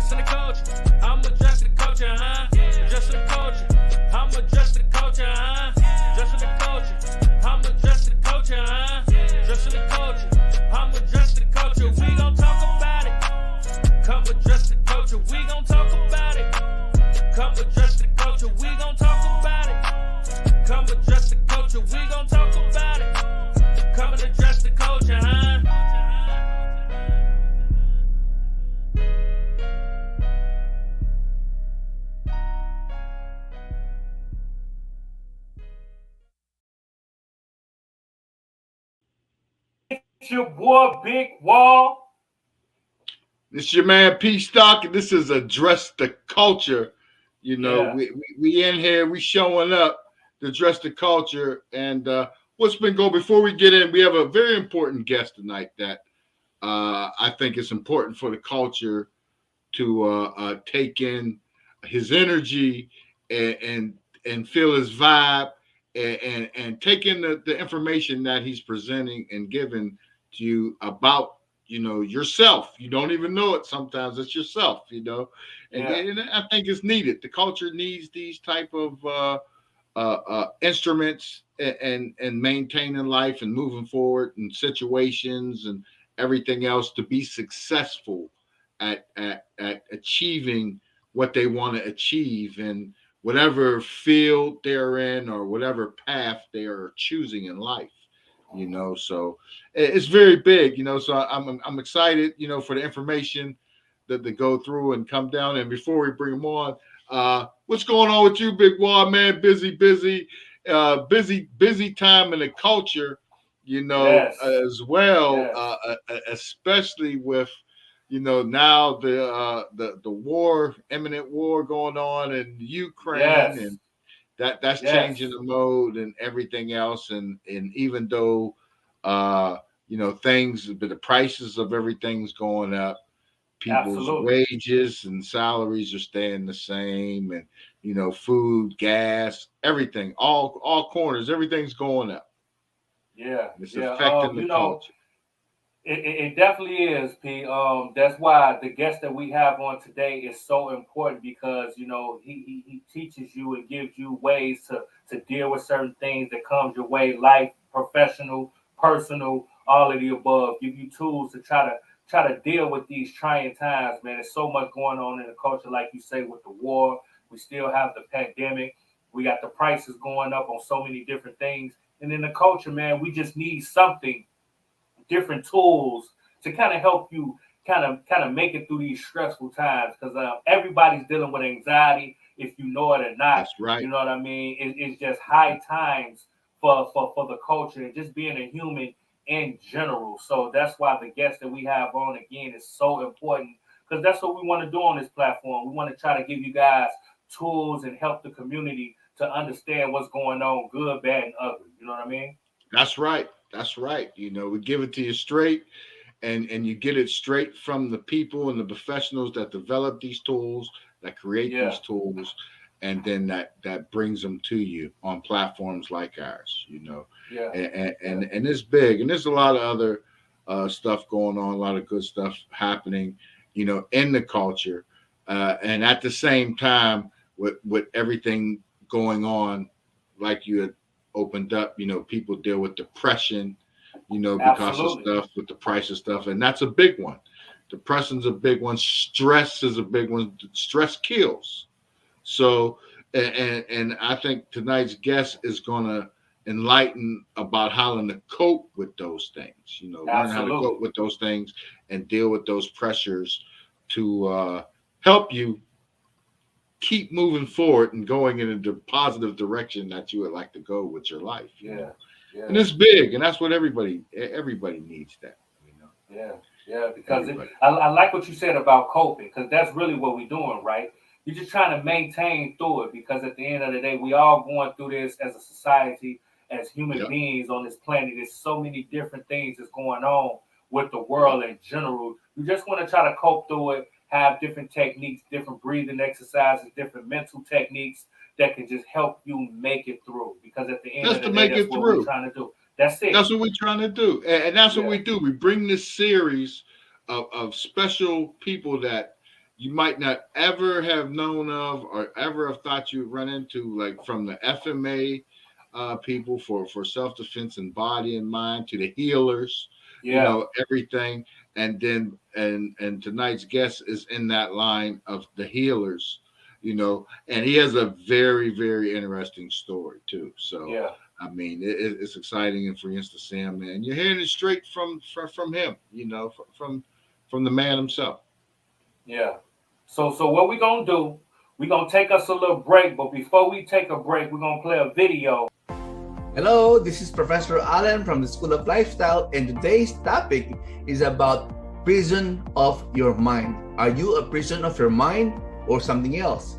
Just in the culture. I'm just the culture, huh? Just in the culture. I'm just the culture, huh? Just in the culture. I'm just the culture, huh? Just in the culture. I'm just the culture. We gon' talk about it. Come adjust the culture. We gon' talk about it. Come adjust the culture. We gon' talk about it. Come adjust the culture. We gon' talk about it. Come and adjust the culture, huh? It's your boy Big Wall. This is your man P.stock, and this is Address the Culture. You know, Yeah. we in here, we showing up to address the culture. And what's been going before we get in, we have a very important guest tonight that I think it's important for the culture to take in his energy and feel his vibe and take in the information that he's presenting and giving to you about, you know, yourself. You don't even know it sometimes. It's yourself, you know. And, and I think it's needed. The culture needs these type of instruments and maintaining life and moving forward in situations and everything else to be successful at achieving what they want to achieve in whatever field they're in or whatever path they are choosing in life, you know. So it's very big, you know. So I'm excited, you know, for the information that they go through and come down. And before we bring them on, what's going on with you, Big Wall, man? Busy time in the culture, you know, as well, especially with, you know, now the war, imminent war going on in Ukraine, and that's changing the mode and everything else. And even though you know, the prices of everything's going up, people's wages and salaries are staying the same, and you know, food, gas, everything, all corners, everything's going up. It's affecting the culture. It definitely is, P. That's why the guest that we have on today is so important, because, you know, he teaches you and gives you ways to deal with certain things that comes your way, life, professional, personal, all of the above. Give you tools to try to deal with these trying times, man. There's so much going on in the culture, like you say, with the war. We still have the pandemic. We got the prices going up on so many different things. And in the culture, man, we just need something, different tools to kind of help you kind of make it through these stressful times, because everybody's dealing with anxiety, if you know it or not. That's right. You know what I mean? It's just high times for the culture and just being a human in general. So that's why the guest that we have on again is so important, because that's what we want to do on this platform. We want to try to give you guys tools and help the community to understand what's going on, good, bad, and ugly. You know what I mean? That's right. That's right. You know, we give it to you straight, and you get it straight from the people and the professionals that develop these tools, that create these tools, and then that brings them to you on platforms like ours, you know. And it's big, and there's a lot of other stuff going on, a lot of good stuff happening, you know, in the culture, and at the same time with everything going on, like you had opened up, you know, people deal with depression, you know, because of stuff with the price of stuff, and that's a big one. Depression's a big one. Stress is a big one. Stress kills. So, and I think tonight's guest is going to enlighten about how to cope with those things, you know, learn how to cope with those things and deal with those pressures to help you keep moving forward and going in a positive direction that you would like to go with your life. You know? And it's big, and that's what everybody needs that, you know. Because I like what you said about coping, because that's really what we're doing, right? You're just trying to maintain through it, because at the end of the day, we all going through this as a society, as human beings on this planet. There's so many different things that's going on with the world in general. You just want to try to cope through it, have different techniques, different breathing exercises, different mental techniques that can just help you make it through. Because at the end of the day, that's what we're trying to do. That's it. That's what we're trying to do. And that's what we do. We bring this series of special people that you might not ever have known of or ever have thought you'd run into, like from the FMA people for self-defense and body and mind to the healers, everything. And then and tonight's guest is in that line of the healers, and he has a very, very interesting story too. So I mean, it's exciting, and for instance, Sam, man, you're hearing it straight from him, from the man himself. Yeah. So what we're gonna do? We're gonna take us a little break, but before we take a break, we're gonna play a video. Hello, this is Professor Allen from the School of Lifestyle, and today's topic is about prison of your mind. Are you a prison of your mind or something else?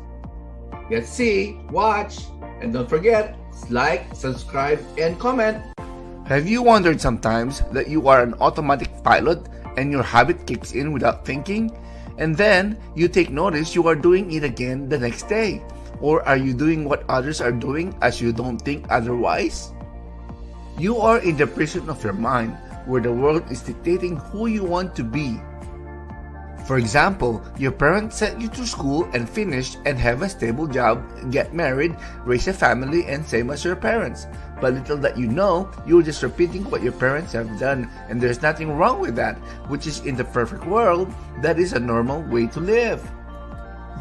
Let's see, watch, and don't forget, like, subscribe, and comment. Have you wondered sometimes that you are an automatic pilot and your habit kicks in without thinking? And then you take notice you are doing it again the next day? Or are you doing what others are doing as you don't think otherwise? You are in the prison of your mind, where the world is dictating who you want to be. For example, your parents sent you to school and finish and have a stable job, get married, raise a family, and same as your parents. But little that you know, you're just repeating what your parents have done, and there's nothing wrong with that, which is in the perfect world, that is a normal way to live.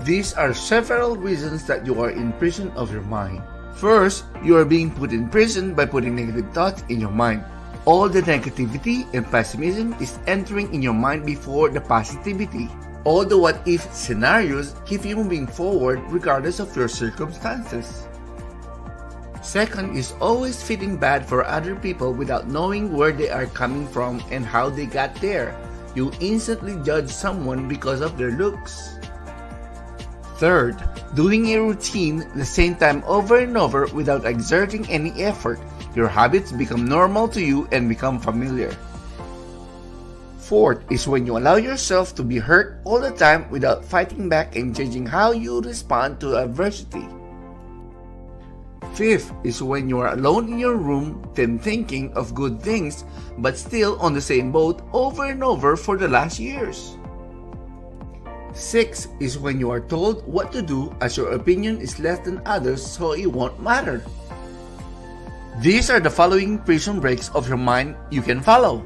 These are several reasons that you are in prison of your mind. First, you are being put in prison by putting negative thoughts in your mind. All the negativity and pessimism is entering in your mind before the positivity. All the what-if scenarios keep you moving forward regardless of your circumstances. Second is always feeling bad for other people without knowing where they are coming from and how they got there. You instantly judge someone because of their looks. Third, doing a routine the same time over and over without exerting any effort. Your habits become normal to you and become familiar. Fourth is when you allow yourself to be hurt all the time without fighting back and changing how you respond to adversity. Fifth is when you are alone in your room, then thinking of good things, but still on the same boat over and over for the last years. Sixth is when you are told what to do as your opinion is less than others, so it won't matter. These are the following prison breaks of your mind you can follow.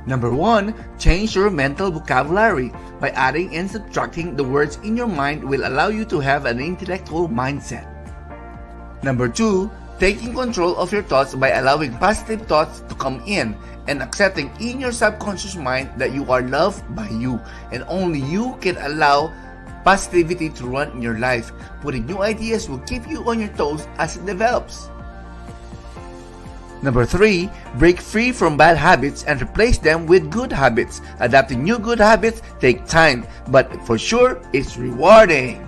Number 1, change your mental vocabulary. By adding and subtracting the words in your mind will allow you to have an intellectual mindset. Number 2, taking control of your thoughts by allowing positive thoughts to come in and accepting in your subconscious mind that you are loved by you and only you can allow positivity to run in your life. Putting new ideas will keep you on your toes as it develops. Number 3, break free from bad habits and replace them with good habits. Adapting new good habits takes time, but for sure, it's rewarding.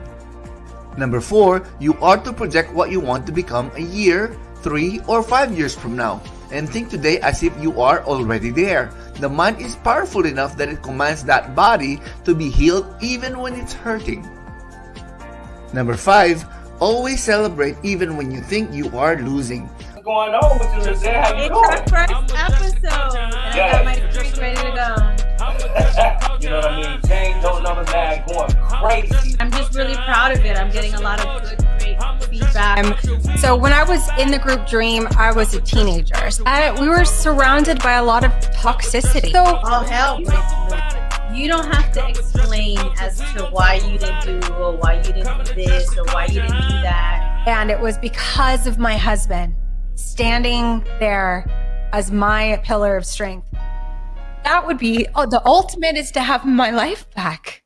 Number 4, you are to project what you want to become a year, 3, or 5 years from now, and think today as if you are already there. The mind is powerful enough that it commands that body to be healed even when it's hurting. Number 5, always celebrate even when you think you are losing. Going on with you today? How you doing? It's our first episode, and I got my drink ready to go. You know what I mean? Jane don't know the man going crazy. I'm just really proud of it. I'm getting a lot of good, great feedback. So when I was in the group Dream, I was a teenager. We were surrounded by a lot of toxicity. So, oh hell, you don't have to explain as to why you didn't do or why you didn't do this or why you didn't do that. And it was because of my husband standing there as my pillar of strength. That would be, the ultimate is to have my life back.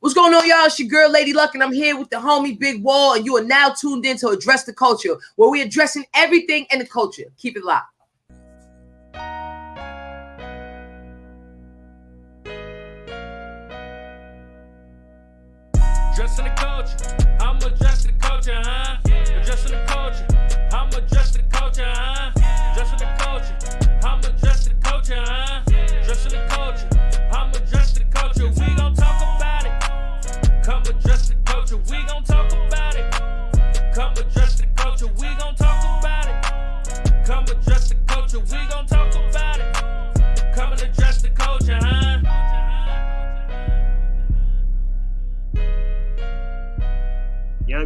What's going on, y'all? It's your girl, Lady Luck, and I'm here with the homie Big Wall, and you are now tuned in to Address the Culture, where we're addressing everything in the culture. Keep it locked. Addressing the culture, I'm addressing the culture, huh? Addressing the culture, I'm addressing the culture, huh? Addressing the culture, I'm addressing the culture, huh? Addressing the culture, I'm addressing the culture. We gon' talk about it. Come address the culture, we gon' talk about it. Come address the culture, we gon' talk about it.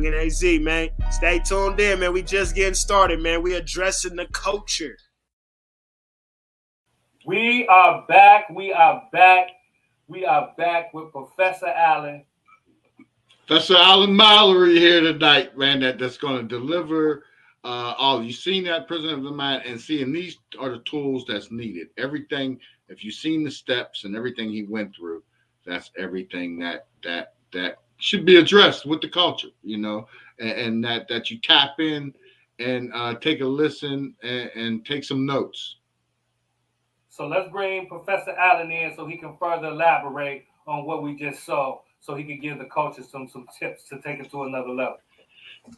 and AZ, man. Stay tuned in, man. We just getting started, man. We addressing the culture. We are back. We are back. We are back with Professor Allen. Professor Allen Mallory here tonight, man. That's going to deliver all. You've seen that Prison of the Mind, and seeing these are the tools that's needed. Everything. If you've seen the steps and everything he went through, that's everything that should be addressed with the culture, you know, and that you tap in and take a listen and take some notes. So let's bring Professor Allen in so he can further elaborate on what we just saw, so he can give the culture some tips to take it to another level.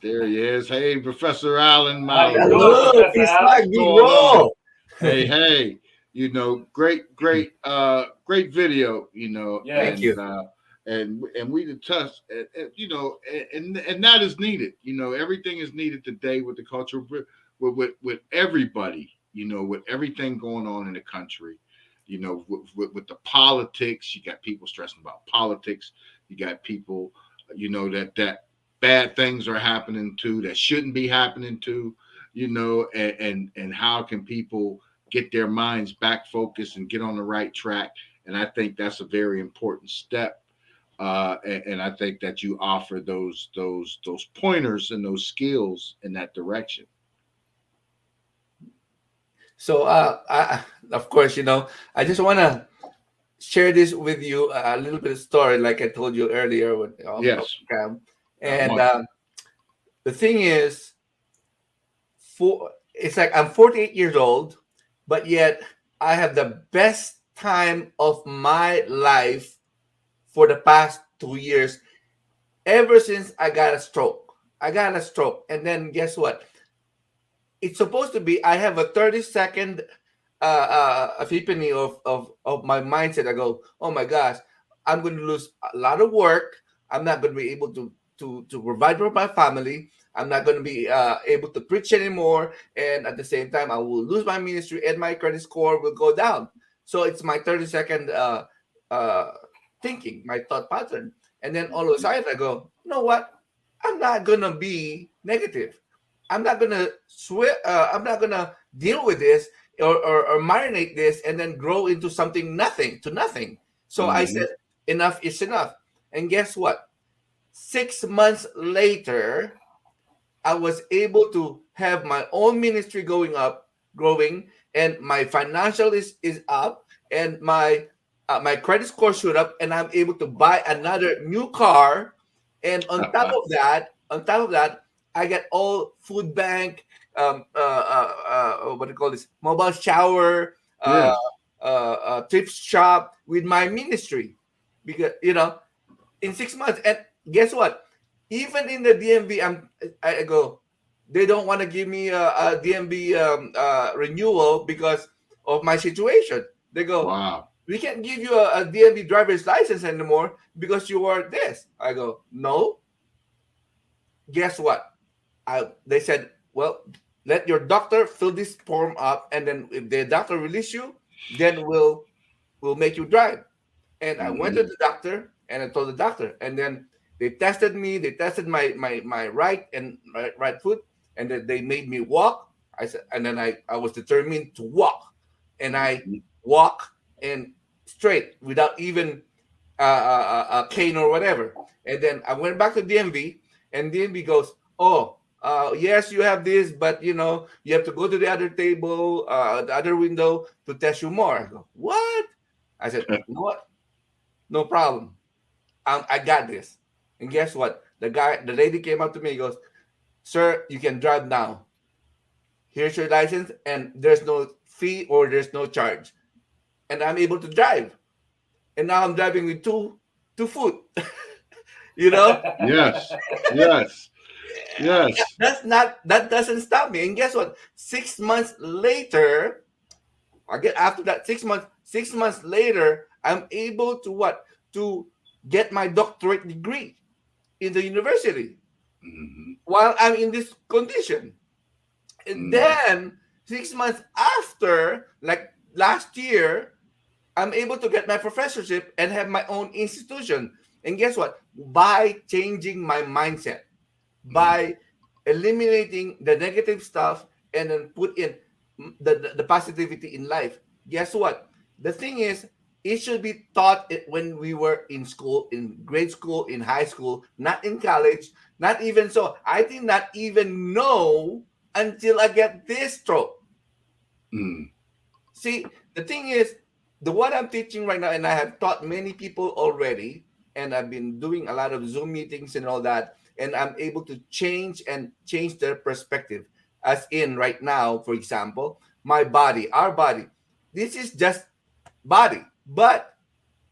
There he is. Hey, Professor Allen Mallory. Hello, P.stock. Hey. You know, great video. You know, yeah. Thank you. And we discussed, you know, and that is needed. You know, everything is needed today with the culture, with everybody. You know, with everything going on in the country. You know, with the politics, you got people stressing about politics. You got people, you know, that bad things are happening to that shouldn't be happening to. You know, and how can people get their minds back focused and get on the right track? And I think that's a very important step. And I think that you offer those pointers and those skills in that direction. So, of course, you know, I just want to share this with you, a little bit of story, like I told you earlier. Yes. And the thing is, it's like I'm 48 years old, but yet I have the best time of my life for the past 2 years, ever since I got a stroke. And then guess what? It's supposed to be, I have a 30-second epiphany of my mindset. I go, oh my gosh, I'm going to lose a lot of work. I'm not going to be able to provide for my family. I'm not going to be able to preach anymore. And at the same time, I will lose my ministry and my credit score will go down. So it's my 30-second thinking, my thought pattern. And then all of a sudden I go, you know what? I'm not going to be negative. I'm not going to I'm not going to deal with this or marinate this and then grow into something nothing. So I said, enough is enough. And guess what? 6 months later, I was able to have my own ministry growing, and my financial is up, and my credit score shoot up, and I'm able to buy another new car. And on top of that, I get all food bank, what do you call this? Mobile shower, thrift shop with my ministry, because you know, in 6 months. And guess what? Even in the DMV, I go, they don't want to give me a DMV renewal because of my situation. They go, wow, we can't give you a DMV driver's license anymore because you are this. I go, no. Guess what? They said, well, let your doctor fill this form up, and then if the doctor release you, then we'll make you drive. And I went to the doctor and I told the doctor, and then they tested me. They tested my right foot, and then they made me walk. I said, and then I was determined to walk, and I walk and straight without even a cane or whatever. And then I went back to DMV, and DMV goes, oh, yes, you have this, but you know, you have to go to the other table, the other window to test you more. I go, what? I said, you know what? No problem. I got this. And guess what? The lady came up to me and goes, sir, you can drive now. Here's your license, and there's no fee or there's no charge. And I'm able to drive. And now I'm driving with two foot. You know? Yes. That doesn't stop me. And guess what? 6 months later, after that 6 months, 6 months later, I'm able to what? To get my doctorate degree in the university while I'm in this condition. And then 6 months after, like last year, I'm able to get my professorship and have my own institution. And guess what? By changing my mindset. by eliminating the negative stuff and then put in the positivity in life. Guess what? The thing is, it should be taught when we were in school, in grade school, in high school, not in college, not even so. I did not even know until I get this stroke. See, the thing is, the what I'm teaching right now, and I have taught many people already, and I've been doing a lot of Zoom meetings and all that, and I'm able to change their perspective. As in right now, for example, my body, our body, this is just body, but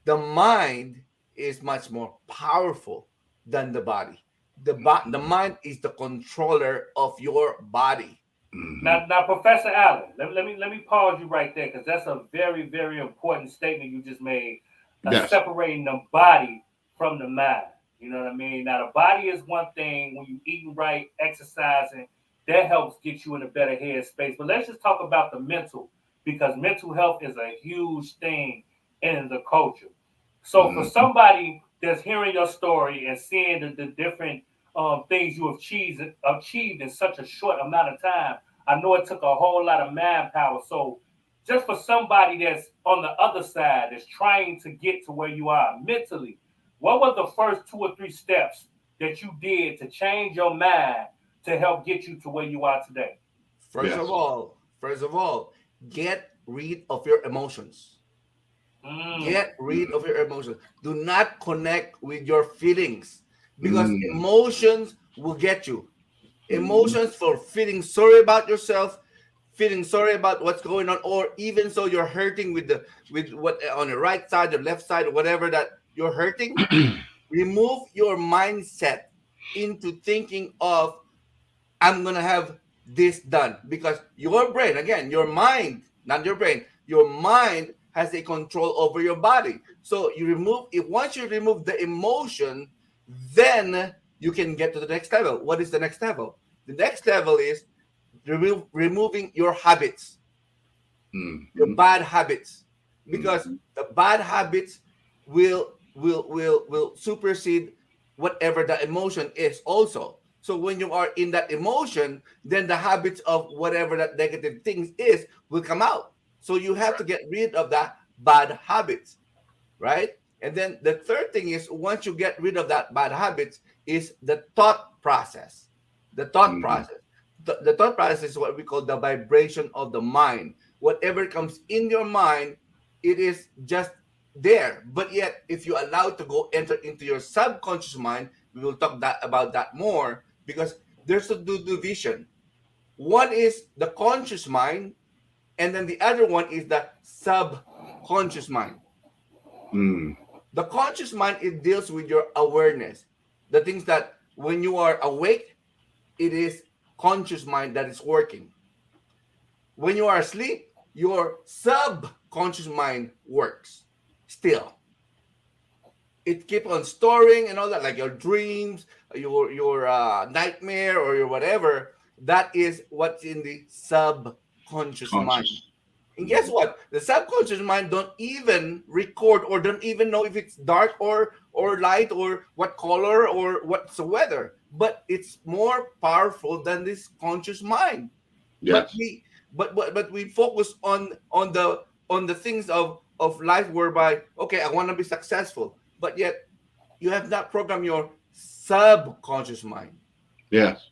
the mind is much more powerful than the body. The mind is the controller of your body. Now, Professor Allen, let me pause you right there because that's a very, very important statement you just made. Yes. Separating the body from the mind. You know what I mean? Now, the body is one thing. When you eating right, exercising, that helps get you in a better headspace. But let's just talk about the mental, because mental health is a huge thing in the culture. So for somebody that's hearing your story and seeing the different things you have achieved in such a short amount of time, I know it took a whole lot of manpower. So just for somebody that's on the other side, that's trying to get to where you are mentally, what were the first 2 or 3 steps that you did to change your mind to help get you to where you are today? First of all, get rid of your emotions. Get rid of your emotions. Do not connect with your feelings, because emotions will get you. Emotions for feeling sorry about yourself, feeling sorry about what's going on, or even so you're hurting with what on the right side, the left side, or whatever that you're hurting. Remove your mindset into thinking of, I'm gonna have this done, because your brain, again, your mind, not your brain, your mind has a control over your body. So you remove it. Once you remove the emotion, then you can get to the next level. What is the next level? The next level is removing your habits, your bad habits, because the bad habits will supersede whatever the emotion is also. So when you are in that emotion, then the habits of whatever that negative things is will come out. So you have to get rid of that bad habits, right? And then the third thing is, once you get rid of that bad habits, is the thought process. The thought process. The thought process is what we call the vibration of the mind. Whatever comes in your mind, it is just there. But yet, if you allow it to go enter into your subconscious mind, we will talk about that more, because there's a division. One is the conscious mind, and then the other one is the subconscious mind. The conscious mind, it deals with your awareness, the things that when you are awake, it is conscious mind that is working. When you are asleep, your subconscious mind works still. It keeps on storing and all that, like your dreams, your nightmare, or your whatever. That is what's in the subconscious mind. And guess what? The subconscious mind don't even record or don't even know if it's dark or light or what color or whatsoever. But it's more powerful than this conscious mind. Yes. But we focus on the things of life, whereby, okay, I want to be successful, but yet you have not programmed your subconscious mind. Yes.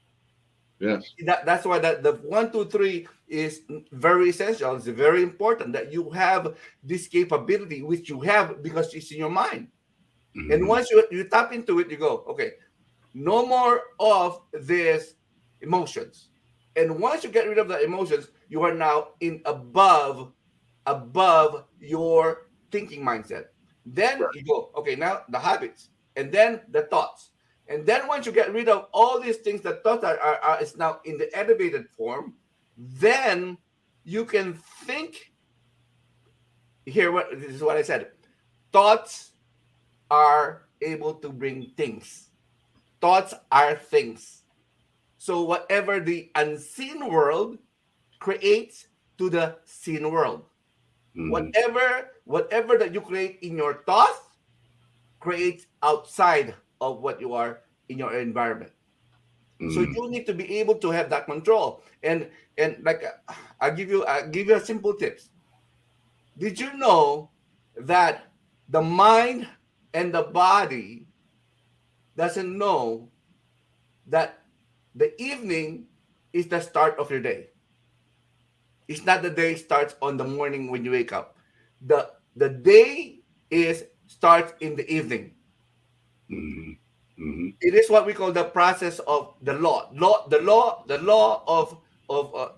That's why the 1, 2, 3 is very essential. It's very important that you have this capability, which you have because it's in your mind. And once you tap into it, you go, okay, no more of these emotions. And once you get rid of the emotions, you are now in above your thinking mindset. Then you go, okay, now the habits, and then the thoughts. And then once you get rid of all these things, that thoughts are is now in the elevated form, then you can think. Here, this is what I said. Thoughts are able to bring things. Thoughts are things. So whatever the unseen world creates to the seen world. Whatever that you create in your thoughts creates outside of what you are in your environment. So you need to be able to have that control. And like I'll give you a simple tips. Did you know that the mind and the body doesn't know that the evening is the start of your day? It's not the day starts on the morning when you wake up. The day starts in the evening. It is what we call the process of the law. The law of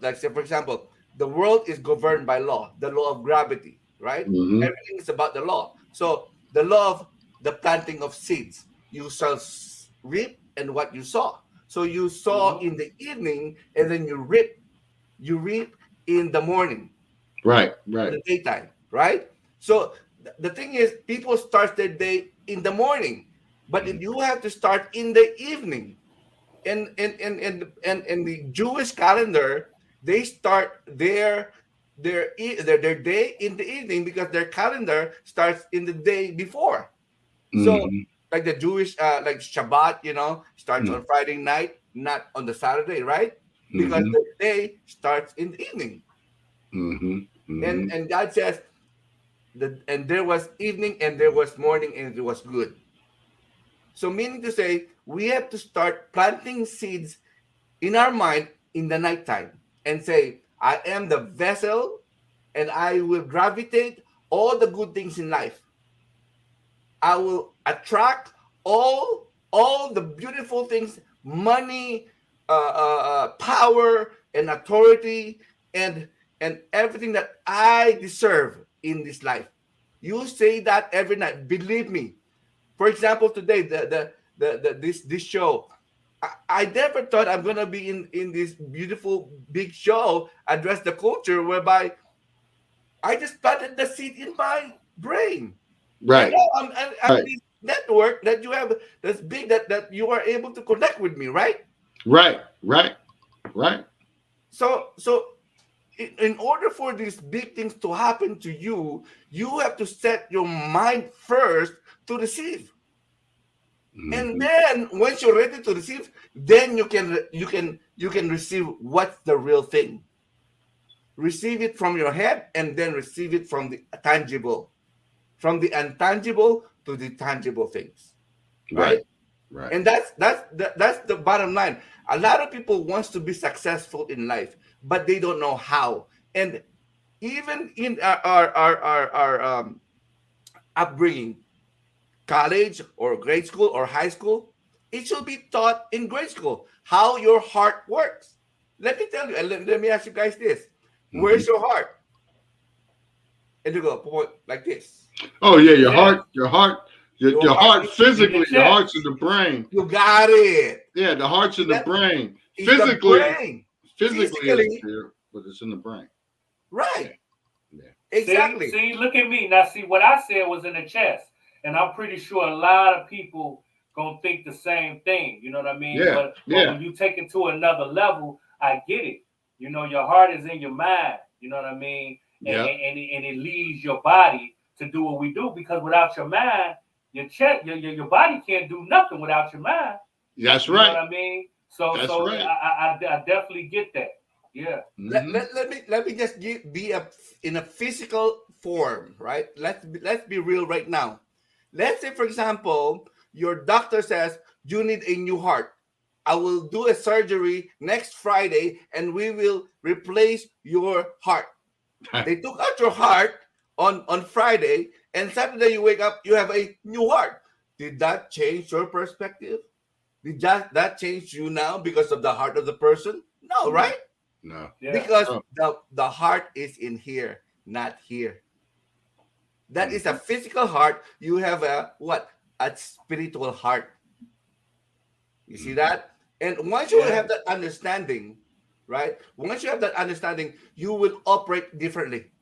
like, say, for example, the world is governed by law, the law of gravity, right? Everything is about the law. So the law of the planting of seeds, you shall reap and what you sow. So you sow in the evening, and then you reap in the morning, right, in the daytime, right? So the thing is, people start their day in the morning, but you have to start in the evening. And the Jewish calendar, they start their day in the evening because their calendar starts in the day before. So like the Jewish like Shabbat, starts on Friday night, not on the Saturday, right? Because the day starts in the evening. And God says and there was evening and there was morning and it was good. So meaning to say, we have to start planting seeds in our mind in the nighttime and say, I am the vessel and I will gravitate all the good things in life. I will attract all the beautiful things, money, power, and authority, and everything that I deserve in this life. You say that every night. Believe me. For example, today this show, I never thought I'm gonna be in this beautiful big show, Address the Culture, whereby I just planted the seed in my brain. Right. I'm this network that you have that's big that you are able to connect with me, right? Right. So in order for these big things to happen to you, you have to set your mind first to receive. And then once you're ready to receive, then you can receive what's the real thing. Receive it from your head and then receive it from the tangible. From the intangible to the tangible things. Right? And that's the bottom line. A lot of people wants to be successful in life, but they don't know how. And even in our upbringing, college or grade school or high school, it should be taught in grade school how your heart works. Let me tell you, and let me ask you guys this. Where's your heart? And you go point like this. Oh yeah, your heart physically, your heart's in the brain. You got it. Yeah, the heart's in the brain. Physically, it's here, but it's in the brain. Right. Yeah. Exactly. See, look at me. Now see what I said was in the chest. And I'm pretty sure a lot of people gonna think the same thing. You know what I mean? Yeah. But when you take it to another level, I get it. You know, your heart is in your mind. You know what I mean? And it leads your body to do what we do, because without your mind, your body can't do nothing without your mind. That's right. You know what I mean? So right. I definitely get that. Yeah. Let me just be in a physical form, right? Let's be real right now. Let's say, for example, your doctor says you need a new heart. I will do a surgery next Friday and we will replace your heart. They took out your heart on Friday, and Saturday you wake up, you have a new heart. Did that change your perspective? Did that change you now because of the heart of the person? No, right? No. Yeah. Because the heart is in here, not here. That is a physical heart. You have a spiritual heart. You see that? And once you have that understanding, right? Once you have that understanding, you will operate differently.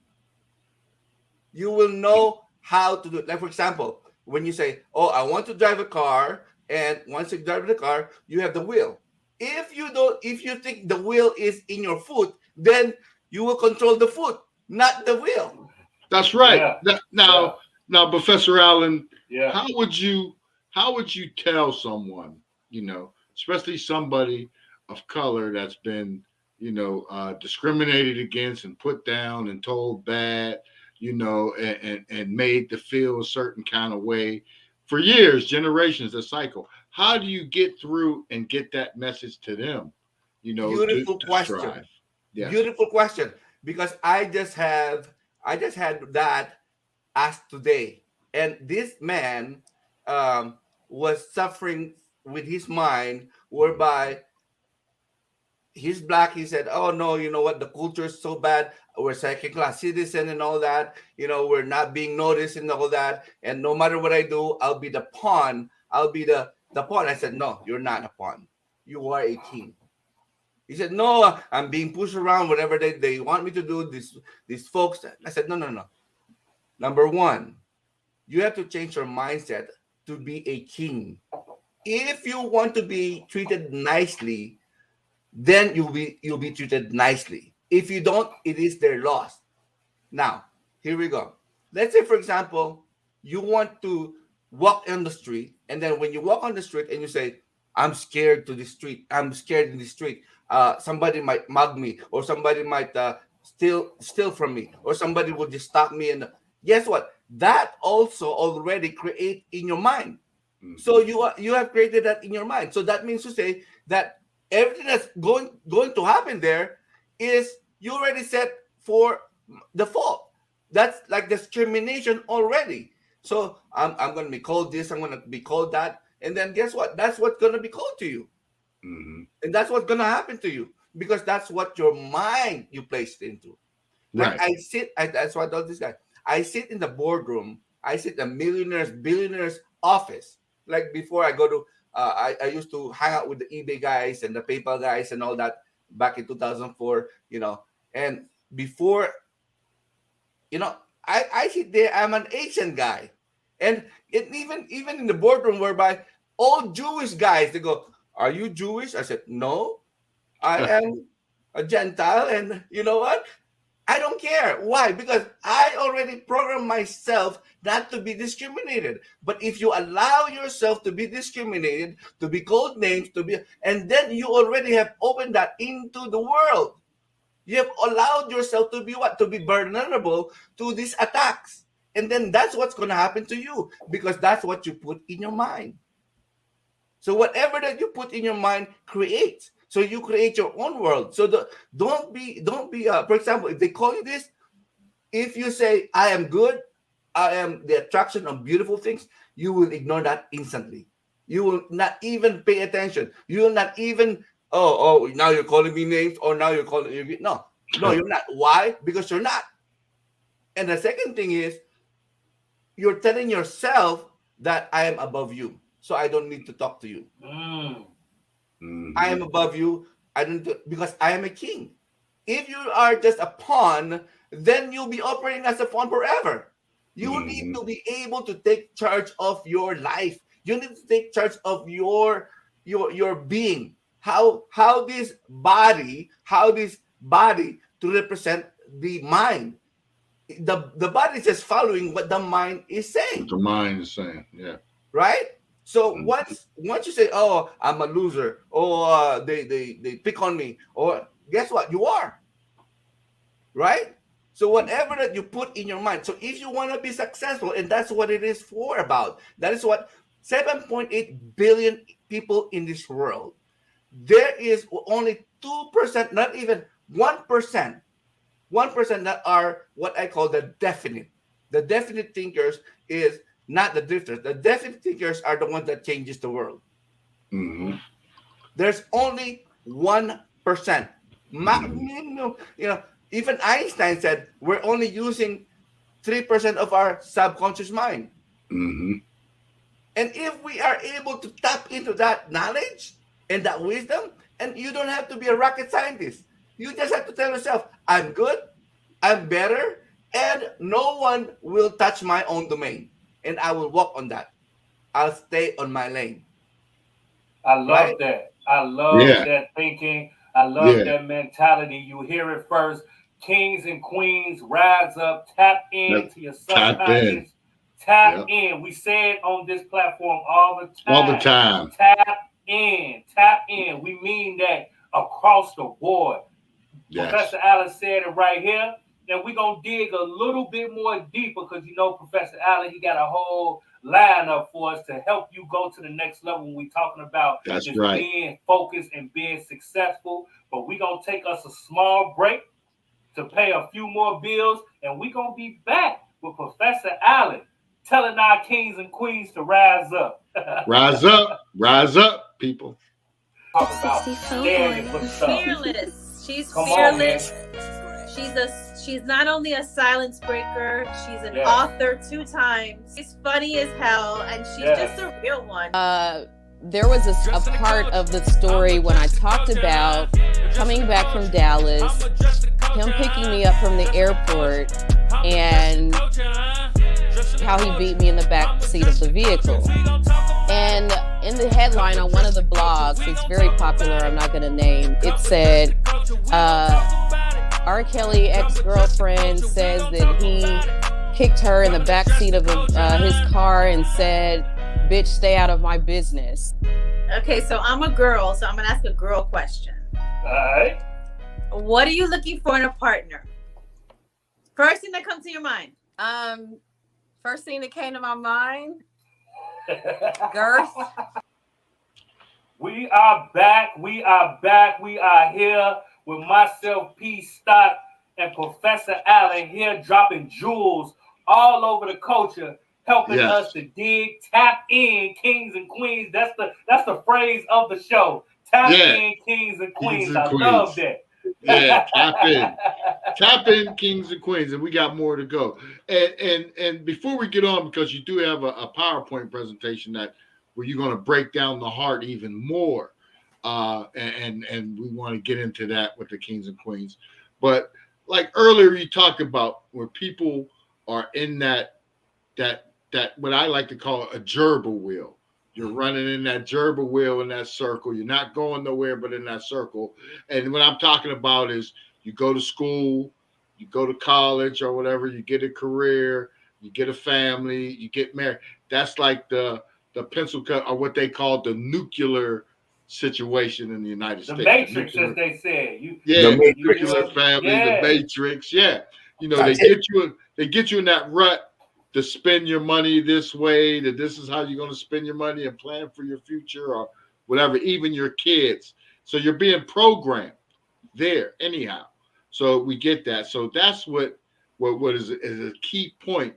You will know how to do it. Like, for example, when you say, oh, I want to drive a car, and once you drive the car, you have the wheel. If you think the wheel is in your foot, then you will control the foot, not the wheel. That's right. Yeah. Now, Professor Allen, how would you tell someone, especially somebody of color that's been, discriminated against and put down and told bad, and made to feel a certain kind of way for years, generations, a cycle. How do you get through and get that message to them? Beautiful to question. strive. Yes. Beautiful question. Because I just had that as today, and this man was suffering with his mind, whereby he's black. He said, "Oh no, you know what? The culture is so bad. We're second class citizen and all that. We're not being noticed and all that. And no matter what I do, I'll be the pawn. I'll be the pawn." I said, "No, you're not a pawn. You are a king." He said, "No, I'm being pushed around. Whatever they want me to do. These folks." I said, "No, no, no. Number one, you have to change your mindset to be a king. If you want to be treated nicely, then you'll be treated nicely. If you don't, it is their loss." Now, here we go. Let's say, for example, you want to walk on the street, and then when you walk on the street and you say, "I'm scared to the street. I'm scared in the street. Somebody might mug me, or somebody might steal from me, or somebody will just stop me." And guess what? That also already create in your mind. Mhm. So you have created that in your mind. So that means to say that everything that's going to happen there is you already set for the fault. That's like discrimination already. So I'm going to be called this, I'm going to be called that, and then guess what? That's what's going to be called to you, and that's what's going to happen to you, because that's what your mind you placed into. Like Right. that's what I told this guy. I sit in the boardroom. I sit in a billionaires office. Like before I go to, I used to hang out with the eBay guys and the PayPal guys and all that back in 2004, and before, I sit there, I'm an Asian guy. And even in the boardroom, whereby all Jewish guys, they go, "Are you Jewish?" I said, "No, I am a Gentile." And you know what? I don't care. Why? Because I already programmed myself not to be discriminated. But if you allow yourself to be discriminated, to be called names, and then you already have opened that into the world. You have allowed yourself to be what? To be vulnerable to these attacks. And then that's what's going to happen to you, because that's what you put in your mind. So whatever that you put in your mind creates. So you create your own world. So don't be. For example, if they call you this, if you say, "I am good, I am the attraction of beautiful things," you will ignore that instantly. You will not even pay attention. You will not even, oh, now you're calling me names, or now you're calling me. No, you're not. Why? Because you're not. And the second thing is, you're telling yourself that I am above you, so I don't need to talk to you. I am above you. I don't, because I am a king. If you are just a pawn, then you'll be operating as a pawn forever. You need to be able to take charge of your life. You need to take charge of your being. How this body to represent the mind. The body is just following what the mind is saying. What the mind is saying, yeah. Right? So once you say, "Oh, I'm a loser," or they pick on me, or guess what? You are. Right? So whatever that you put in your mind. So if you want to be successful, and that's what it is for about. That is what 7.8 billion people in this world. There is only 2%, not even 1%. 1% that are what I call the definite. The definite thinkers is not the drifters. The definite thinkers are the ones that changes the world. There's only 1%. Even Einstein said we're only using 3% of our subconscious mind. And if we are able to tap into that knowledge and that wisdom, and you don't have to be a rocket scientist. You just have to tell yourself, "I'm good, I'm better, and no one will touch my own domain. And I will walk on that. I'll stay on my lane." I love that. I love that thinking. I love that mentality. You hear it first. Kings and queens, rise up, tap into your subconscious. Tap in. We say it on this platform all the time. All the time. Tap in. Tap in. We mean that across the board. Yes. Professor Allen said it right here. And we're going to dig a little bit more deeper because, you know, Professor Allen, he got a whole lineup for us to help you go to the next level when we're talking about That's just right. being focused and being successful. But we're going to take us a small break to pay a few more bills, and we're going to be back with Professor Allen telling our kings and queens to rise up. Rise up, people. Talk about standing for stuff. Fearless. She's Come fearless. on, man. She's not only a silence breaker, she's an author 2 times. She's funny as hell, and she's just a real one. There was a part of the story when I talked about coming back from Dallas, him picking me up from the airport, and how he beat me in the back seat of the vehicle. And in the headline on one of the blogs, it's very popular, I'm not going to name, it said, R. Kelly ex-girlfriend says that he kicked her in the back seat of his car and said, "Bitch, stay out of my business." Okay, so I'm a girl, so I'm gonna ask a girl question. All right. What are you looking for in a partner? First thing that comes to your mind. First thing that came to my mind, girth. We are back. We are back. We are here with myself, P.stock, and Professor Allen here dropping jewels all over the culture, helping us to dig, tap in, kings and queens. That's the phrase of the show. Tap in, kings and queens. I love that. Yeah, tap in, kings and queens, and we got more to go. And before we get on, because you do have a PowerPoint presentation where you're going to break down the heart even more, and we want to get into that with the kings and queens. But like earlier, you talked about where people are in that what I like to call a gerbil wheel. You're running in that gerbil wheel in that circle. You're not going nowhere but in that circle. And what I'm talking about is you go to school, you go to college or whatever, you get a career, you get a family, you get married. That's like the pencil cut, or what they call the nuclear situation in the United States. The Matrix, as they said. The nuclear family, the Matrix. Yeah. You know, they get you in that rut to spend your money this way, that this is how you're going to spend your money and plan for your future or whatever, even your kids. So you're being programmed there anyhow. So we get that. So that's what is a key point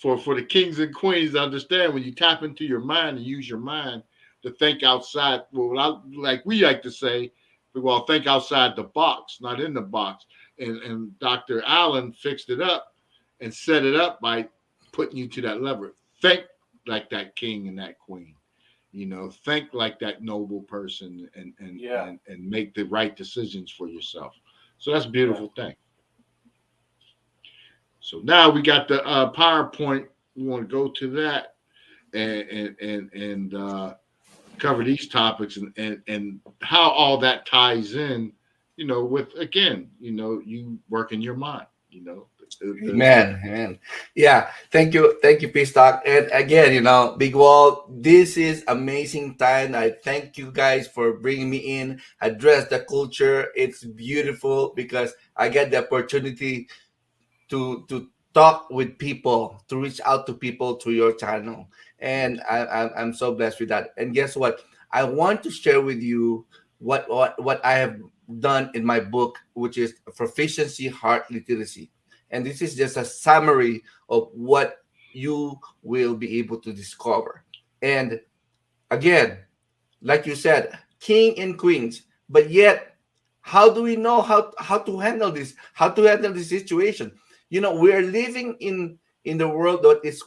for the kings and queens to understand. When you tap into your mind and use your mind to think outside, like we like to say, well, think outside the box, not in the box. And Dr. Allen fixed it up and set it up by putting you to that level. Think like that king and that queen. You know, think like that noble person and make the right decisions for yourself. So that's a beautiful thing. So now we got the PowerPoint. We want to go to that and cover these topics and how all that ties in, you know, with, again, you know, you work in your mind, you know. Man. Yeah. Thank you, P.stock. And again, you know, Big Wall, this is amazing time. I thank you guys for bringing me in, address the culture. It's beautiful because I get the opportunity to talk with people, to reach out to people through your channel. And I'm so blessed with that. And guess what? I want to share with you what I have done in my book, which is Proficiency Heart Literacy. And this is just a summary of what you will be able to discover. And again, like you said, king and queens, but yet, how do we know how to handle this? How to handle this situation? You know, we're living in the world that is,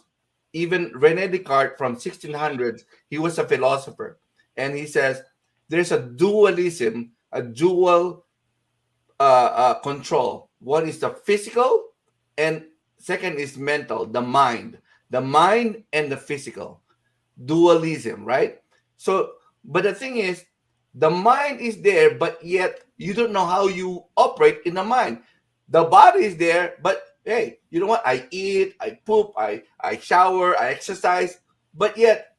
even René Descartes from 1600s, he was a philosopher. And he says, there's a dualism, a dual control. One is the physical, and second is mental, the mind and the physical. Dualism, right? So, but the thing is, the mind is there, but yet you don't know how you operate in the mind. The body is there, but hey, you know what? I eat, I poop, I shower, I exercise, but yet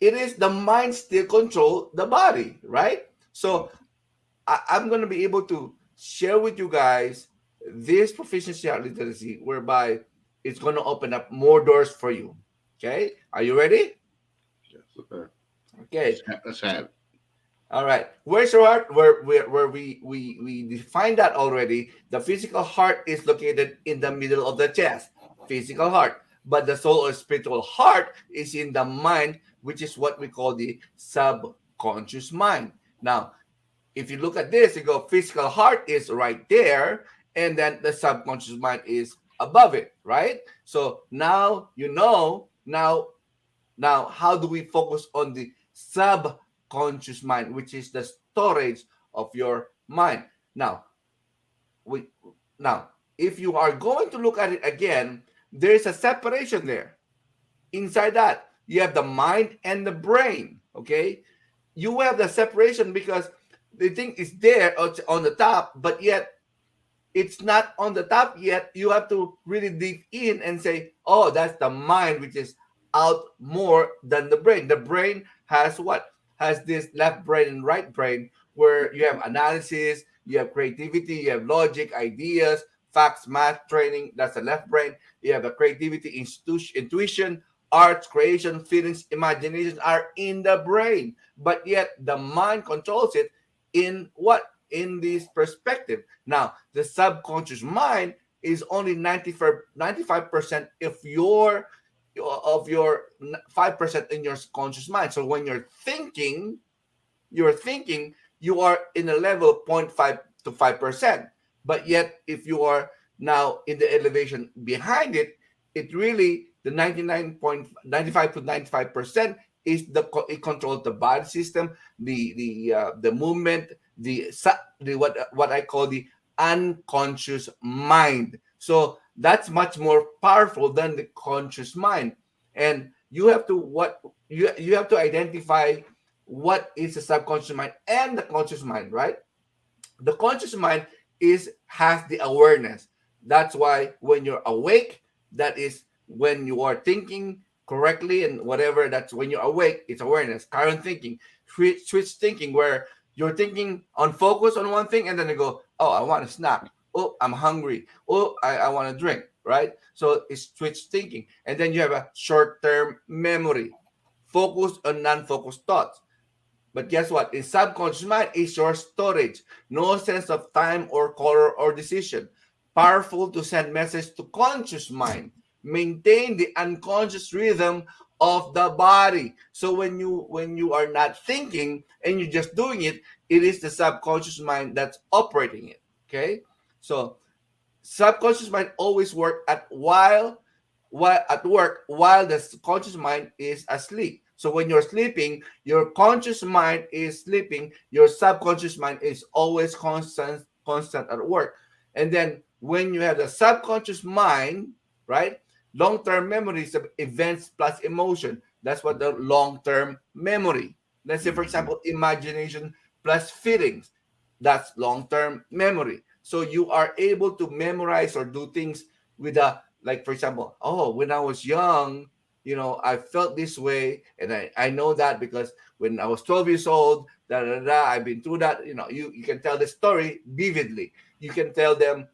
it is the mind still control the body, right? So I'm going to be able to share with you guys this proficiency at literacy, whereby it's going to open up more doors for you. Okay, are you ready? Yes, sir. Okay. Let's have it. All right. Where's your heart? Where we defined that already. The physical heart is located in the middle of the chest. Physical heart. But the soul or spiritual heart is in the mind, which is what we call the subconscious mind. Now, if you look at this, you go physical heart is right there, and then the subconscious mind is above it, right? So now you know now how do we focus on the subconscious mind, which is the storage of your mind. Now, we now if you are going to look at it again, there is a separation there. Inside that, you have the mind and the brain. Okay, you have the separation because the thing is there on the top, but yet it's not on the top yet. You have to really dig in and say, oh, that's the mind, which is out more than the brain. The brain has what? Has this left brain and right brain, where you have analysis, you have creativity, you have logic, ideas, facts, math, training. That's the left brain. You have the creativity, intuition, arts, creation, feelings, imagination are in the brain. But yet the mind controls it in what? In this perspective. Now, the subconscious mind is only 95% of your 5% in your conscious mind. So when you're thinking, you are in a level of 0.5 to 5%. But yet, if you are now in the elevation behind it, it really, the 95 to 95% is it controls the body system, the movement, the what I call the unconscious mind. So that's much more powerful than the conscious mind. And you have to identify what is the subconscious mind and the conscious mind, right? The conscious mind has the awareness. That's why when you're awake, that is when you are thinking correctly and whatever. That's when you're awake. It's awareness. Current thinking, switch thinking, where you're thinking on focus on one thing, and then you go, oh, I want a snack. Oh, I'm hungry. Oh, I want to drink, right? So it's switch thinking. And then you have a short-term memory, focus on non-focused thoughts. But guess what? In subconscious mind is your storage. No sense of time or color or decision. Powerful to send message to conscious mind. Maintain the unconscious rhythm of the body. So when you are not thinking and you're just doing it, it is the subconscious mind that's operating it. Okay? So subconscious mind always work at work while the conscious mind is asleep. So when you're sleeping, your conscious mind is sleeping, your subconscious mind is always constant at work. And then when you have the subconscious mind, right? Long-term memory is events plus emotion. That's what the long-term memory. Let's say, for example, imagination plus feelings. That's long-term memory. So you are able to memorize or do things with like, for example, oh, when I was young, I felt this way, and I know that because when I was 12 years old, I've been through that. You can tell the story vividly. You can tell them,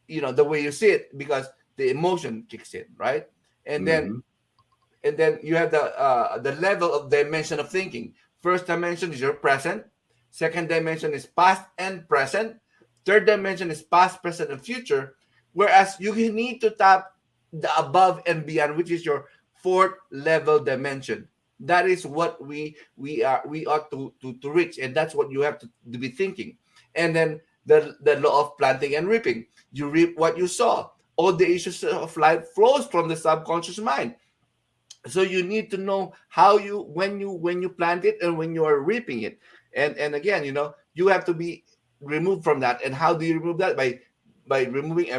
the way you see it, because the emotion kicks in, right? And then you have the level of dimension of thinking. First dimension is your present. Second dimension is past and present. Third dimension is past, present, and future. Whereas you need to tap the above and beyond, which is your fourth level dimension. That is what we ought to reach, and that's what you have to be thinking. And then the law of planting and reaping. You reap what you sow. All the issues of life flows from the subconscious mind. So you need to know how when you plant it and when you are reaping it. And again, you have to be removed from that. And how do you remove that? By removing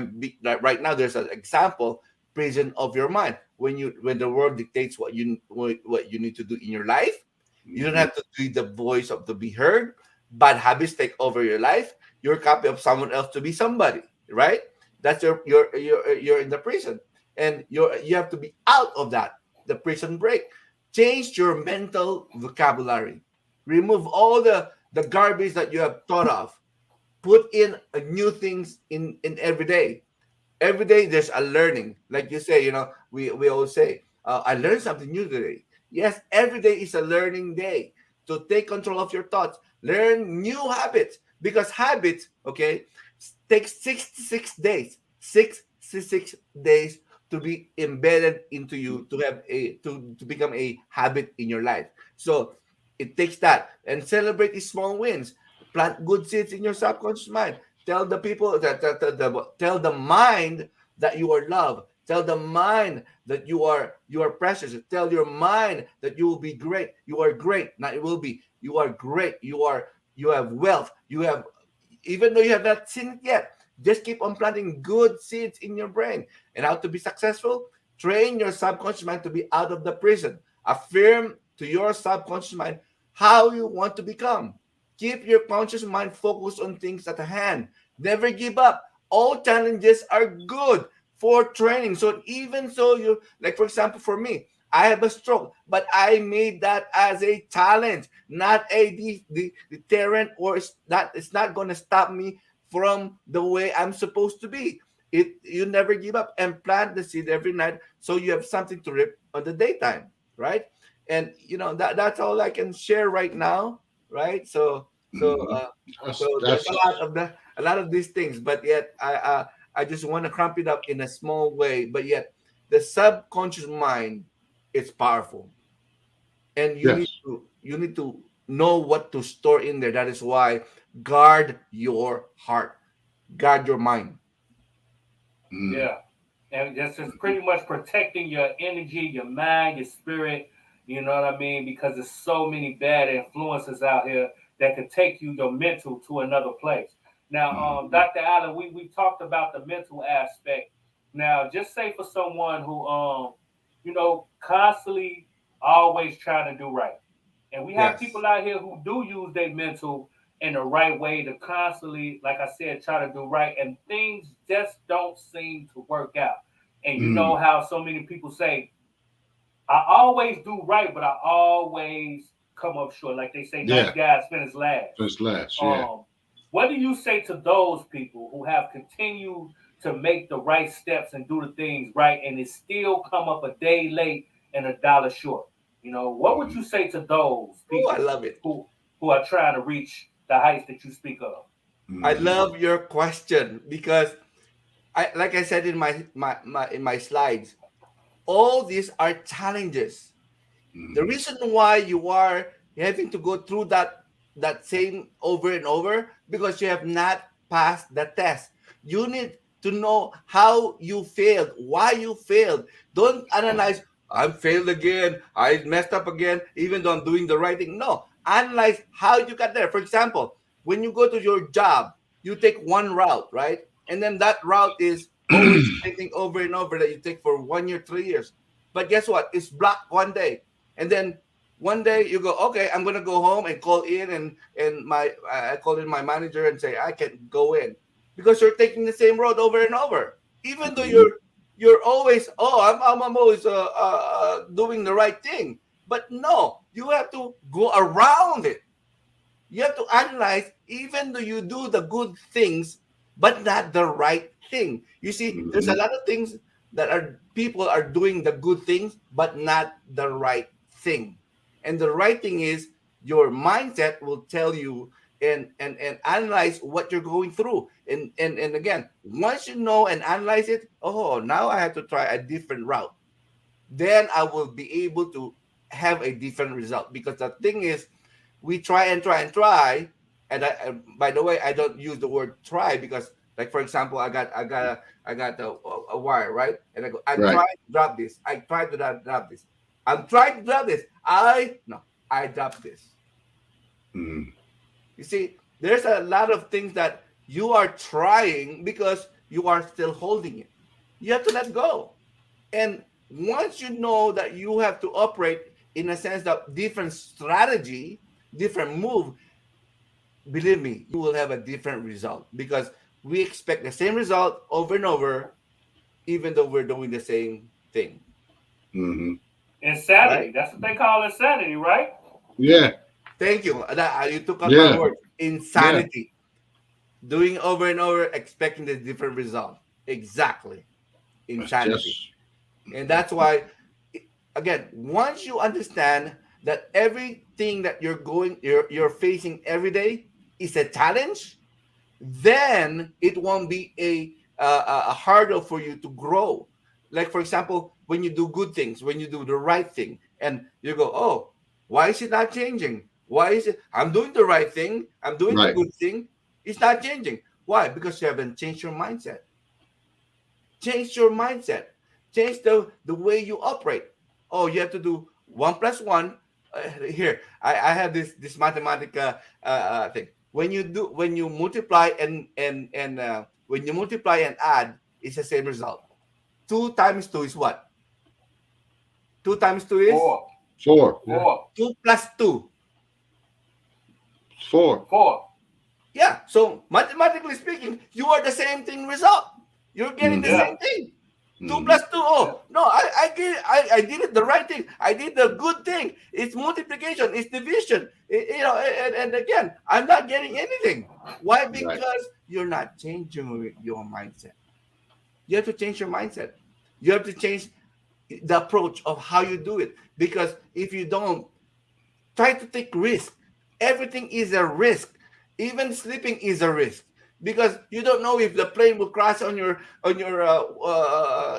right now there's an example, prison of your mind. When the world dictates what you need to do in your life, you don't have to be the voice of the be heard. Bad habits take over your life. You're a copy of someone else to be somebody, right? That's you're in the prison, and you have to be out of that, the prison break. Change your mental vocabulary. Remove all the garbage that you have thought of. Put in new things in every day. Every day there's a learning. Like you say, we always say, I learned something new today. Yes, every day is a learning day. To take control of your thoughts, learn new habits, because habits, okay, takes 66 days, 66 days to be embedded into you, to have to become a habit in your life. So it takes that, and celebrate these small wins. Plant good seeds in your subconscious mind. Tell the people tell the mind that you are loved. Tell the mind that you are precious. Tell your mind that you will be great. You are great. Not you will be. You are great. You have wealth. You have, even though you have not seen it yet, just keep on planting good seeds in your brain. And how to be successful? Train your subconscious mind to be out of the prison. Affirm to your subconscious mind how you want to become. Keep your conscious mind focused on things at hand. Never give up. All challenges are good for training. So even so, you, like for example, for me, I have a stroke, but I made that as a challenge, not a deterrent, or it's not going to stop me from the way I'm supposed to be. You never give up, and plant the seed every night so you have something to rip on the daytime, right? And that's all I can share right now, right? So there's That's a lot of these things, but yet I just want to crump it up in a small way, but yet the subconscious mind is powerful, and yes. you need to know what to store in there. That is why guard your heart, guard your mind. Yeah. And that's just pretty much protecting your energy, your mind, your spirit. You know what I mean? Because there's so many bad influences out here that could take you, your mental, to another place. Now, Dr. Allen, we talked about the mental aspect. Now, just say for someone who, constantly always trying to do right. And we have Yes. people out here who do use their mental in the right way to constantly, like I said, try to do right. And things just don't seem to work out. And you know how so many people say, I always do right, but I always come up short. Like they say, nice Yeah. guys finish last. First last. Yeah. What do you say to those people who have continued to make the right steps and do the things right, and it still come up a day late and a dollar short? What would you say to those Oh, people I love it. who are trying to reach the heights that you speak of? I love your question, because like I said in my slides, all these are challenges. The reason why you are having to go through that same over and over, because you have not passed the test. You need to know how you failed, why you failed. Don't analyze, I failed again, I messed up again, even though I'm doing the right thing. No, analyze how you got there. For example, when you go to your job, you take one route, right? And then that route is always taking over and over, that you take for 1 year, 3 years. But guess what? It's blocked one day. And then one day you go, okay, I'm gonna go home and call in, and I call in my manager and say I can't go in, because you're taking the same road over and over, even though you're always, I'm always doing the right thing. But no, you have to go around it. You have to analyze, even though you do the good things, but not the right thing. You see, there's a lot of things that are people are doing the good things, but not the right thing. And the right thing is your mindset will tell you and analyze what you're going through. And again, once you know and analyze it, oh, now I have to try a different route. Then I will be able to have a different result. Because the thing is, we try and try and try. And by the way, I don't use the word try, because, like for example, I got a wire, right? And I go, I Right. try to drop this. I try to drop this. I'm trying to drop this. I drop this. You see, there's a lot of things that you are trying because you are still holding it. You have to let go. And once you know that you have to operate in a sense that different strategy, different move, believe me, you will have a different result, because we expect the same result over and over, even though we're doing the same thing. Insanity. Right? That's what they call insanity, right? Yeah. Thank you. You took out my Yeah. word. Yeah. Insanity. Doing over and over, expecting the different result. Exactly. That's Insanity. just And that's why, again, once you understand that everything that you're facing every day is a challenge, then it won't be a hurdle for you to grow. Like for example, when you do good things, when you do the right thing, and you go, oh, why is it not changing? Why is it? I'm doing the right thing. I'm doing the right. good thing. It's not changing. Why? Because you haven't changed your mindset. Change your mindset. Change the way you operate. Oh, you have to do 1 plus 1. Here, I have this mathematical thing. When you multiply and when you multiply and add, it's the same result. 2 times 2 is what? 2 times 2 is Four. 4. Yeah. 4. 2 plus 2. 4. 4. Yeah. So mathematically speaking, you are the same thing result. You're getting the Mhm. same thing. 2 Mhm. plus 2. Oh, no, I did it the right thing. I did the good thing. It's multiplication. It's division. And again, I'm not getting anything. Why? Right. Because you're not changing your mindset. You have to change your mindset. You have to change the approach of how you do it. Because if you don't, try to take risk. Everything is a risk. Even sleeping is a risk because you don't know if the plane will crash on your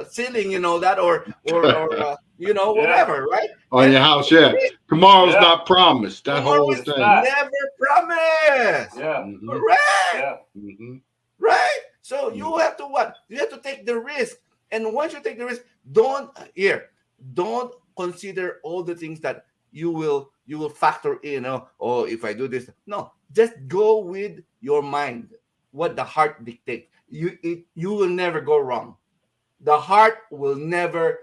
ceiling, that, or Yeah. whatever, right? On And your house, yeah. Tomorrow's Yeah. not promised. That tomorrow whole is It's thing. not. never promised. Yeah. Hmm. Correct. Yeah. Hmm. Right? So you have to what? You have to take the risk. And once you take the risk, don't consider all the things that you will factor in. Oh, if I do this. No, just go with your mind. What the heart dictates. You will never go wrong. The heart will never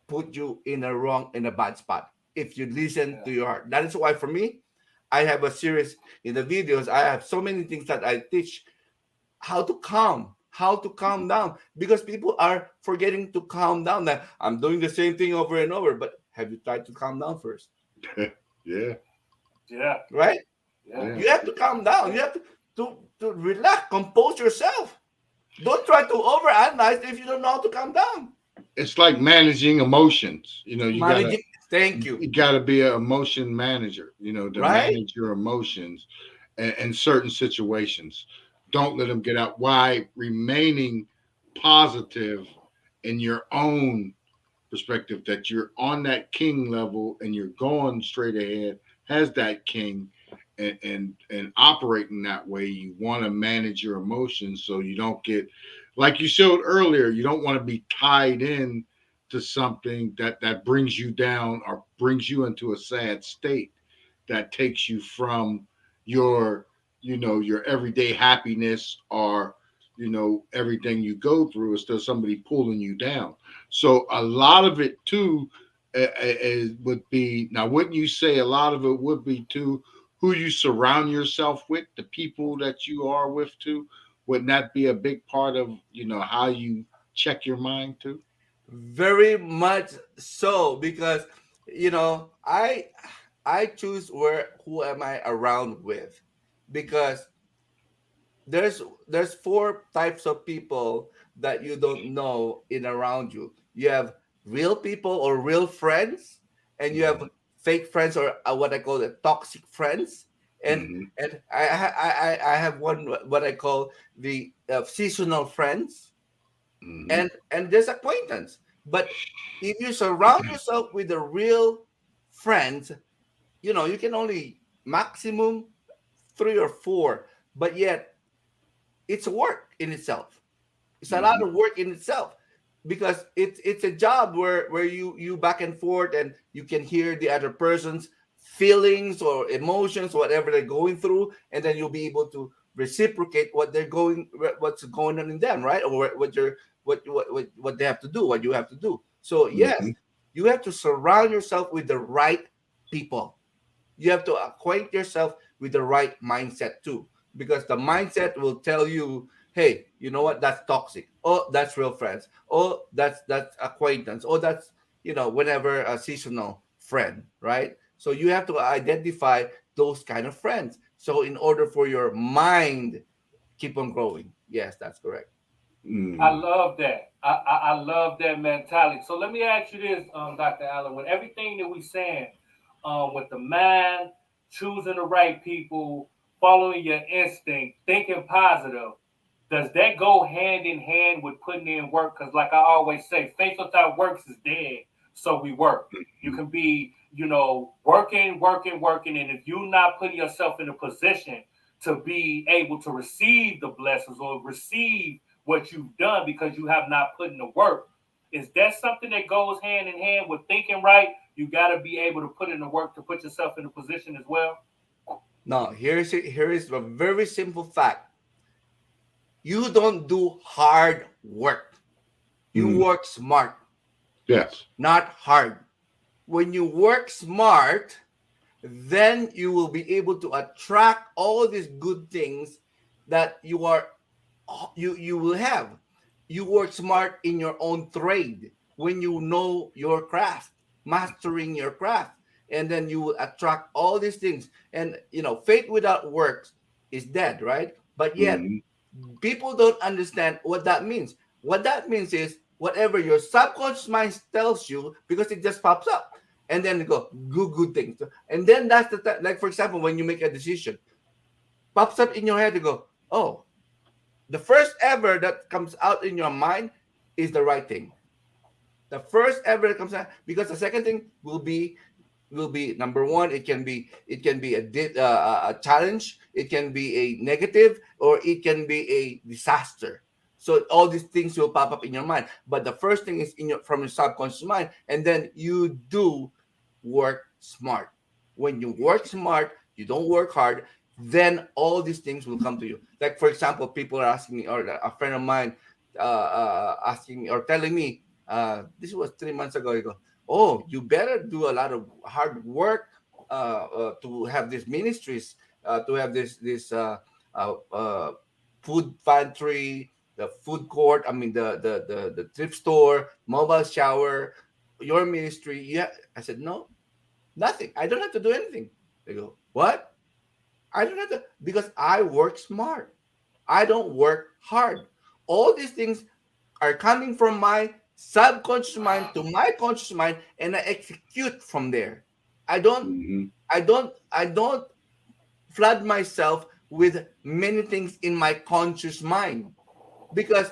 put you in a bad spot if you listen Yeah. to your heart. That is why for me, I have a series in the videos. I have so many things that I teach how to calm down because people are forgetting to calm down. That I'm doing the same thing over and over, but have you tried to calm down first? Yeah. Yeah. Right? Yeah. Yeah. You have to calm down. You have to relax, compose yourself. Don't try to overanalyze if you don't know how to calm down. It's like managing emotions. You gotta Managing. Thank you. you gotta be an emotion manager. To Right? manage your emotions in certain situations. Don't let them get out. Why remaining positive in your own perspective that you're on that king level and you're going straight ahead as that king and operating that way. You want to manage your emotions so you don't get, like you showed earlier, you don't want to be tied in to something that brings you down or brings you into a sad state that takes you from your your everyday happiness or everything you go through is still somebody pulling you down. So a lot of it too would be, now wouldn't you say a lot of it would be too who you surround yourself with, the people that you are with too? Wouldn't that be a big part of how you check your mind too? Very much so because I choose who am I around with because there's four types of people that you don't know in around you. You have real people or real friends, and you have Hmm. fake friends or what I call the toxic friends. And Hmm. and I have one what I call the seasonal friends, Hmm. and there's acquaintance. But if you surround yourself with the real friends, you can only maximum 3 or 4, but yet it's work in itself. It's a lot Hmm. of work in itself because it's a job where you back and forth and you can hear the other person's feelings or emotions, whatever they're going through, and then you'll be able to reciprocate what's going on in them, right? Or what they have to do, what you have to do. So yes, Hmm. you have to surround yourself with the right people. You have to acquaint yourself with the right mindset too, because the mindset will tell you, hey, you know what, that's toxic. Oh, that's real friends. Oh, that's acquaintance. Oh, that's whenever a seasonal friend, right? So you have to identify those kind of friends. So in order for your mind keep on growing. Yes, that's correct. I Mm. love that. I love that mentality. So let me ask you this, Dr. Allen, with everything that we saying, with the mind, choosing the right people, following your instinct, thinking positive, does that go hand in hand with putting in work? Because like I always say, faith without works is dead. So we work. You can be, working, working, working, and if you're not putting yourself in a position to be able to receive the blessings or receive what you've done because you have not put in the work. Is that something that goes hand in hand with thinking right? You got to be able to put in the work to put yourself in a position as well. Now, here is a very simple fact. You don't do hard work. You Mm. work smart, Yes. not hard. When you work smart, then you will be able to attract all these good things that you will have. You work smart in your own trade when you know your craft, mastering your craft, and then you will attract all these things. And faith without works is dead, right? But yet Mm. people don't understand what that means. What that means is whatever your subconscious mind tells you, because it just pops up, and then you go good things, and then that's the time. Like for example, when you make a decision, pops up in your head, you go, oh, the first ever that comes out in your mind is the right thing. The first ever that comes out, because the second thing will be number one. It can be a challenge, it can be a negative, or it can be a disaster. So all these things will pop up in your mind, but the first thing is from your subconscious mind, and then you do work smart. When you work smart, you don't work hard, then all these things will come to you. Like for example, people are asking me, or a friend of mine asking me or telling me, this was 3 months ago. You go, oh, you better do a lot of hard work to have these ministries, to have this uh, uh, food pantry, the food court. I mean, the thrift store, mobile shower, your ministry. Yeah, I said no, nothing. I don't have to do anything. They go, what? I don't have to, because I work smart. I don't work hard. All these things are coming from my subconscious mind to my conscious mind, and I execute from there. I don't Mm. I don't flood myself with many things in my conscious mind, because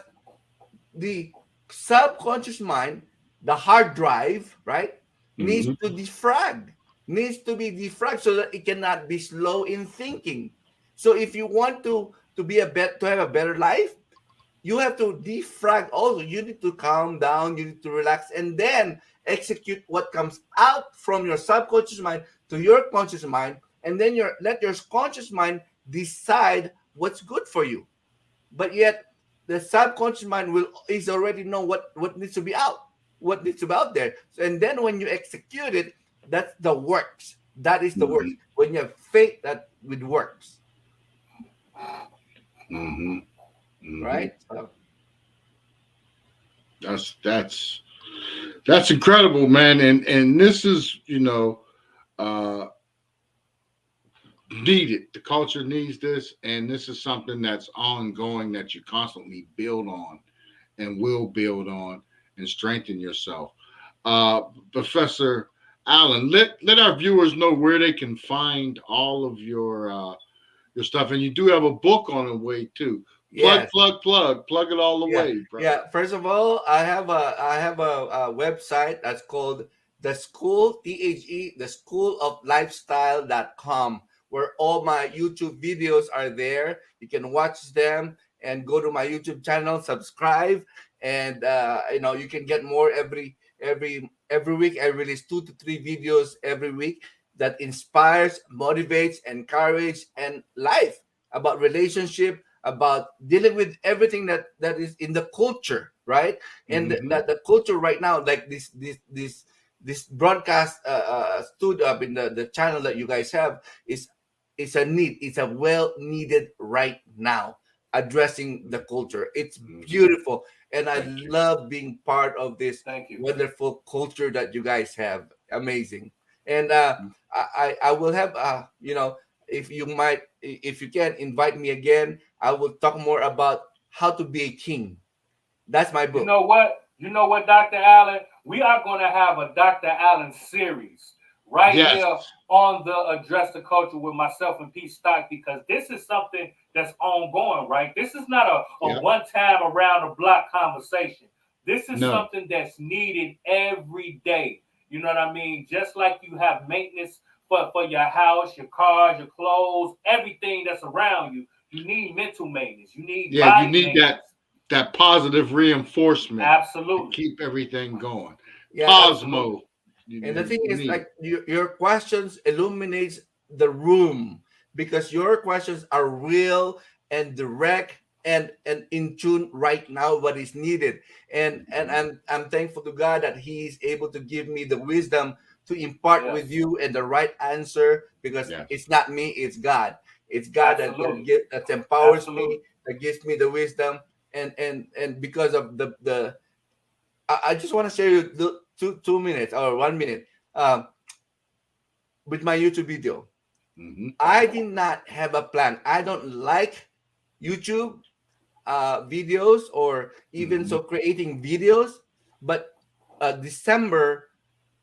the subconscious mind, the hard drive, right, needs Mm. to defrag, needs to be defragged so that it cannot be slow in thinking. So if you want to be to have a better life, you have to defrag also. You need to calm down, you need to relax, and then execute what comes out from your subconscious mind to your conscious mind, and then let your conscious mind decide what's good for you. But yet the subconscious mind will is already know what needs to be out, what needs to be out there. And then when you execute it, that's the works. That is the works. Mm. When you have faith, that with works, Mm. Mm. right? So, That's that's incredible, man. And this is uh needed. The culture needs this, and this is something that's ongoing that you constantly build on and will build on and strengthen yourself. Uh, Professor Allen, let our viewers know where they can find all of your stuff, and you do have a book on the way too. Plug, yes. plug, plug, plug it all the Yeah, way, brother. yeah. First of all, I have a website that's called the school the school of lifestyle.com, where all my YouTube videos are there. You can watch them and go to my YouTube channel, subscribe, and you can get more every week. I release 2 to 3 videos every week that inspires, motivates, encourage, and life, about relationship, about dealing with everything that is in the culture, right? And Hmm. that the culture right now, like this broadcast stood up in the channel that you guys have, is a need. It's a well needed right now. addressing the culture. It's beautiful, and I love being part of this wonderful culture that you guys have. Amazing. And I will have you know, if you might, if you can invite me again, I will talk more about how to be a king. That's my book. You know what? You know what, Dr. Allen? We are going to have a Dr. Allen series right here on the Address the Culture with myself and P.stock, because this is something that's ongoing, right? This is not a one-time around the block conversation. This is something that's needed every day. You know what I mean? Just like you have maintenance for your house, your cars, your clothes, everything that's around you, you need mental maintenance. You need body you need maintenance. that positive reinforcement. Absolutely. To keep everything going. Yeah, Cosmo. And the thing is, like, your questions illuminates the room, because your questions are real and direct and in tune right now what is needed. And I'm thankful to God that He's able to give me the wisdom to impart with you and the right answer, because it's not me, it's God. It's God that empowers me, that gives me the wisdom. And because of the I just want to share you the 2 minutes or 1 minute with my YouTube video. I did not have a plan. I don't like YouTube videos or even so creating videos. But December,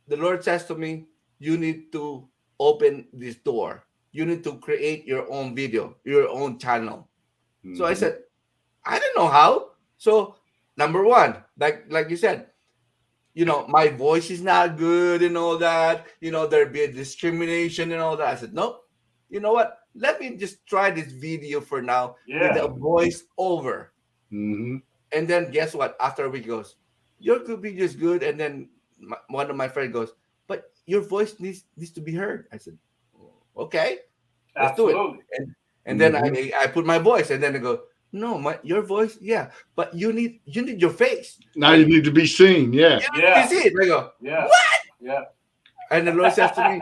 the Lord says to me, you need to open this door. You need to create your own video, your own channel. So I said, I don't know how. So number one, like you said, you know, my voice is not good and all that. You know, there'd be a discrimination and all that. I said, nope. You know what? Let me just try this video for now with a voice over. And then guess what? After a week goes, your video is good. And then one of my friends goes, but your voice needs to be heard. I said, okay, let's do it. And then I put my voice, and then I go, no, your voice, but you need your face. Now you need to be seen, You need to see it. I go, what? And the Lord says to me,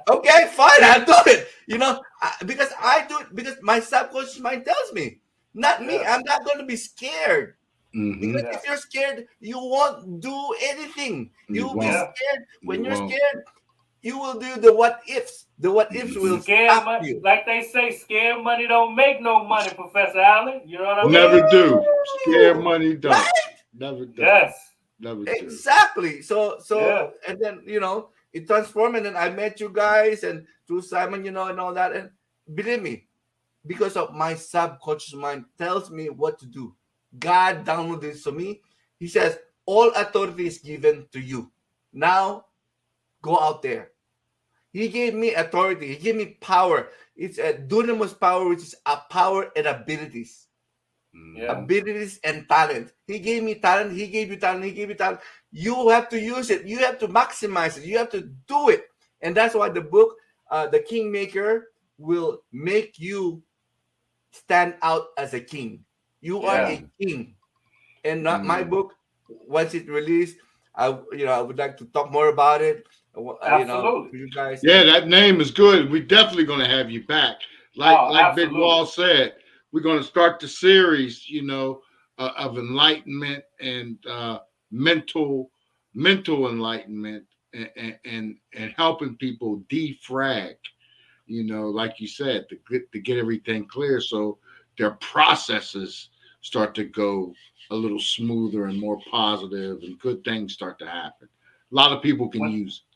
okay, fine, I'll do it. You know, because I do it because my subconscious mind tells me, not me. I'm not going to be scared. Because if you're scared, you won't do anything. You'll be scared. When you're scared, you will do the what ifs. The what ifs will stop you. Like they say, scared money don't make no money, Professor Allen. You know what I mean? Never do. Scared money don't. Right? Never do. Never do. Exactly. So and then, you know, it transformed, and then I met you guys and through Simon, you know, and all that. And believe me, because of my subconscious mind tells me what to do. God downloaded this to me. He says, all authority is given to you. Now, go out there. He gave me authority. He gave me power. It's a dunamis power, which is a power and abilities. Abilities and talent. He gave me talent. He gave you talent. He gave you talent. You have to use it. You have to maximize it. You have to do it. And that's why the book, The Kingmaker, will make you stand out as a king. You are a king. And not my book, once it released, I would like to talk more about it. You know, you guys. Yeah, that name is good. We're definitely going to have you back. Like Big Wall said, we're going to start the series, you know, of enlightenment and mental enlightenment and helping people defrag, you know, like you said, to get everything clear, so their processes start to go a little smoother and more positive, and good things start to happen. A lot of people can use it.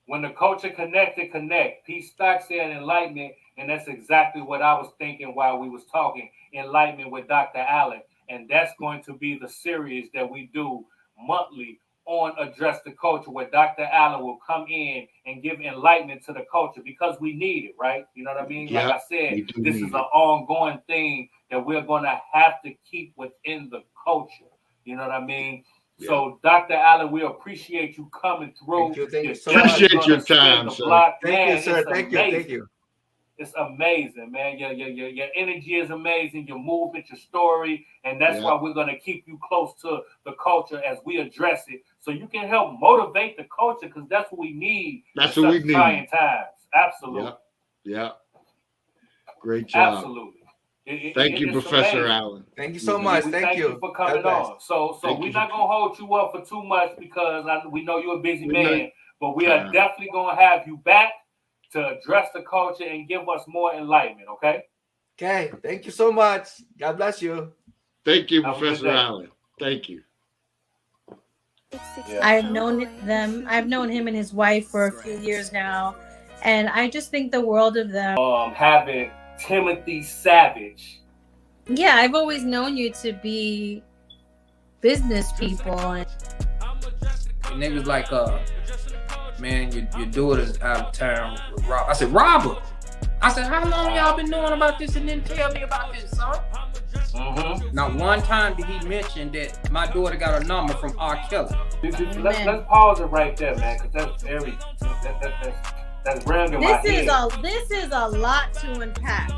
When the culture connect. P.stock said enlightenment, and that's exactly what I was thinking while we was talking. Enlightenment with Dr. Allen, and that's going to be the series that we do monthly on Address the Culture, where Dr. Allen will come in and give enlightenment to the culture, because we need it, right? You know what I mean? Like I said, this is an ongoing thing that we're going to have to keep within the culture. You know what I mean? So, Dr. Allen, we appreciate you coming through. Thank you so much. Appreciate your time, sir. Thank you, sir. Thank you. It's amazing, man. Your energy is amazing. Your movement, your story, and that's why we're gonna keep you close to the culture as we address it, so you can help motivate the culture, because that's what we need. That's what we need. Trying times. Absolutely. Yeah. Great job. Absolutely. Thank you, Professor Allen. Thank you so much. Thank you for coming on. So we're not gonna hold you up for too much because we know you're a busy man, but we are definitely gonna have you back to address the culture and give us more enlightenment. Okay. Okay. Thank you so much. God bless you. Thank you, Professor Allen. Thank you. Yeah. I've known him and his wife for a few years now, and I just think the world of them. Having Timothy Savage. Yeah, I've always known you to be business people. And niggas like, man, your daughter's out of town. I said, Robert. I said, how long y'all been knowing about this and didn't tell me about this, son? Not one time did he mention that my daughter got a number from R. Kelly. Let's pause it right there, man, because that's very that's random. This is a lot to unpack.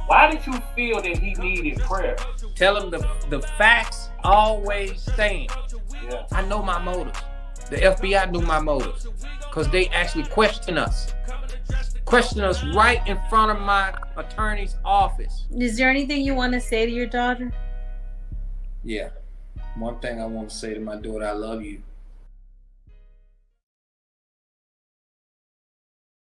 Why did you feel that he needed prayer? Tell him the facts always stand. Yeah. I know my motives. The FBI knew my motives because they actually question us right in front of my attorney's office. Is there anything you want to say to your daughter? Yeah. One thing I want to say to my daughter, I love you.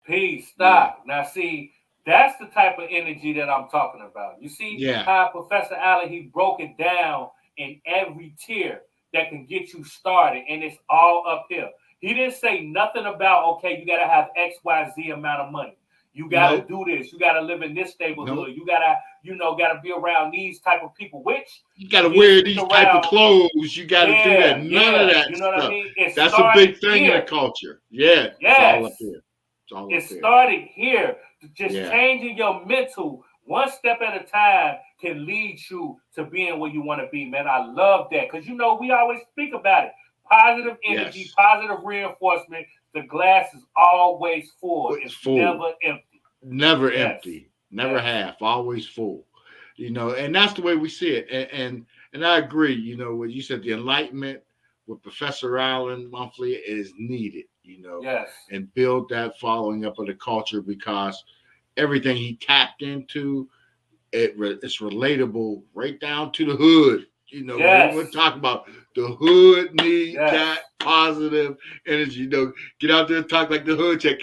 P.stock. Now, see, that's the type of energy that I'm talking about. You see how Professor Allen, he broke it down in every tier that can get you started, and it's all up here. He didn't say nothing about, okay, you got to have XYZ amount of money. You got to do this. You got to live in this neighborhood. You got to, got to be around these type of people, which you got to wear these type of clothes. You got to do that. None of that stuff. What I mean? That's a big thing in the culture. Yeah. It's all up here. It started here. Just changing your mental one step at a time can lead you to being where you want to be, man. I love that because, we always speak about it. Positive energy, positive reinforcement. The glass is always full. It's full. Never empty. Never empty. Never half. Always full. And that's the way we see it. And I agree. What you said, the enlightenment with Professor Allen monthly is needed. And build that following up of the culture because everything he tapped into, it's relatable right down to the hood. We're talking about the hood need that positive energy. Get out there and talk like the hood check.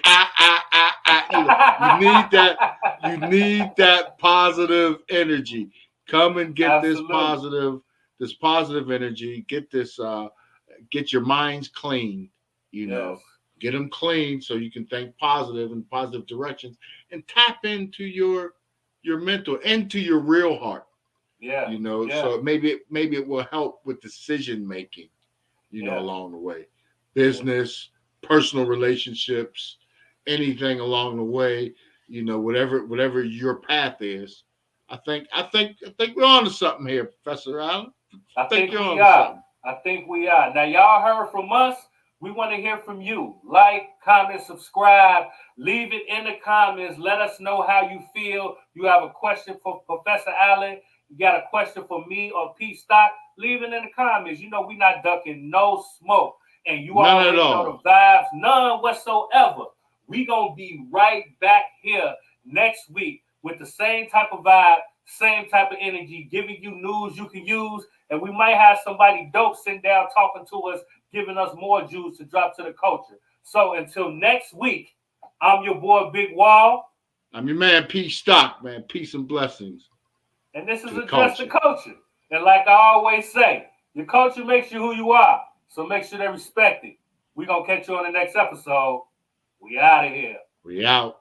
You need that positive energy. Come and get this positive energy. Get this. Get your minds clean. Get them clean so you can think positive in positive directions and tap into your mental, into your real heart. So maybe it will help with decision making, along the way. Business, personal relationships, anything along the way, whatever your path is. I think we're on to something here, Professor Allen. I think we are. Now y'all heard from us. We want to hear from you. Like, comment, subscribe. Leave it in the comments. Let us know how you feel. You have a question for Professor Allen. You got a question for me or P.stock. Leave it in the comments. We're not ducking no smoke. And you already know the vibes. None whatsoever. We're going to be right back here next week with the same type of vibe, same type of energy, giving you news you can use. And we might have somebody dope sitting down talking to us, giving us more juice to drop to the culture. So until next week, I'm your boy, Big Wall. I'm your man, P.stock, man. Peace and blessings. And this is Address the Culture. And like I always say, your culture makes you who you are. So make sure they respect it. We're going to catch you on the next episode. We out of here. We out.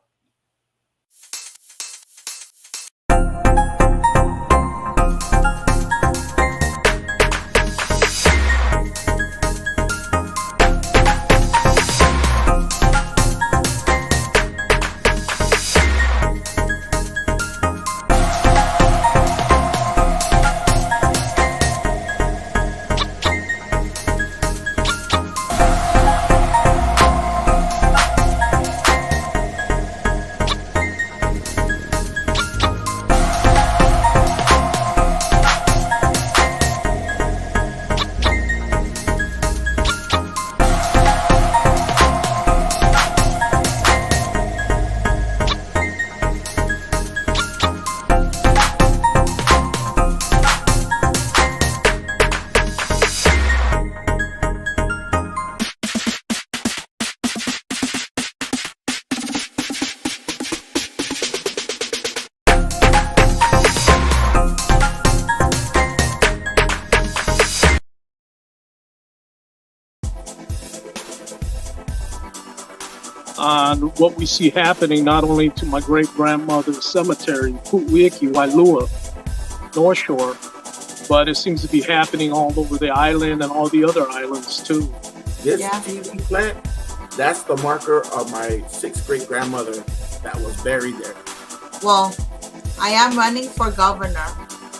on what we see happening not only to my great-grandmother's cemetery, Pu'uiki, Wailua, North Shore, but it seems to be happening all over the island and all the other islands too. This TV plant, that's the marker of my 6th great-grandmother that was buried there. Well, I am running for governor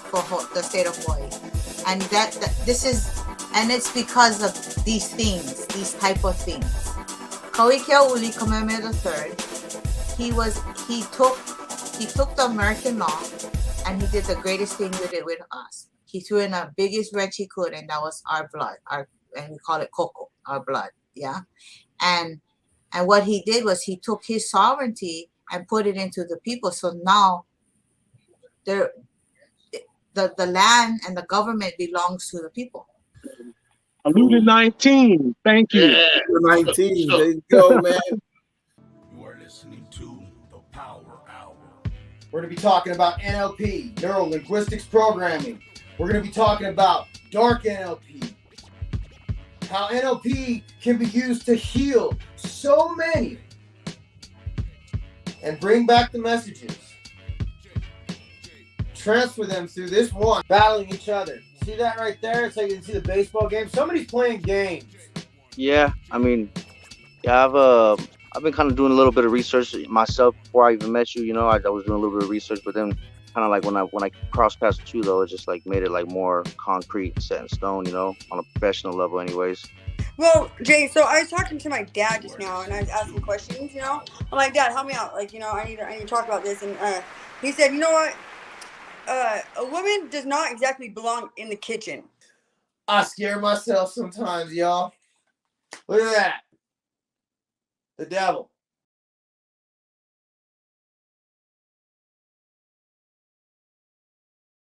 for the state of Hawaii, and it's because of these things, these type of things. Kauikeauli Kamehameha III, he took the American law and he did the greatest thing with it with us. He threw in the biggest wrench he could, and that was our blood, and we call it koko, our blood, yeah. And what he did was he took his sovereignty and put it into the people. So now the land and the government belongs to the people. Alluded 19, thank you. Yeah, 19, there you go, man. You are listening to the Power Hour. We're going to be talking about NLP, neuro-linguistics programming. We're going to be talking about dark NLP, how NLP can be used to heal so many and bring back the messages. Transfer them through this one, battling each other. See that right there? It's like you can see the baseball game. Somebody's playing games. Yeah, I mean, yeah, I've been kind of doing a little bit of research myself before I even met you. You know, I was doing a little bit of research, but then kind of like when I crossed paths with you, though, it just like made it like more concrete, set in stone. You know, on a professional level, anyways. Well, Jay, so I was talking to my dad just now, and I was asking questions. You know, I'm like, Dad, help me out. Like, you know, I need to talk about this, and he said, you know what? A woman does not exactly belong in the kitchen. I scare myself sometimes, y'all. Look at that. The devil.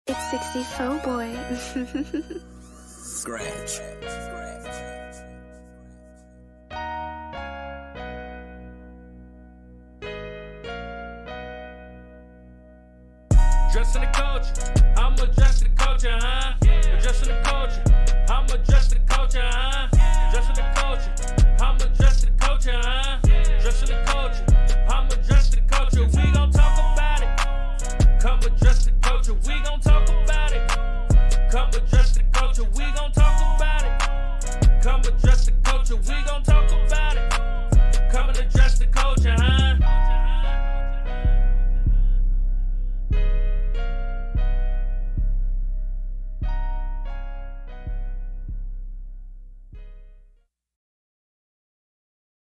It's 64 boy. Scratch. Dressing the culture, I'm addressing the culture, huh?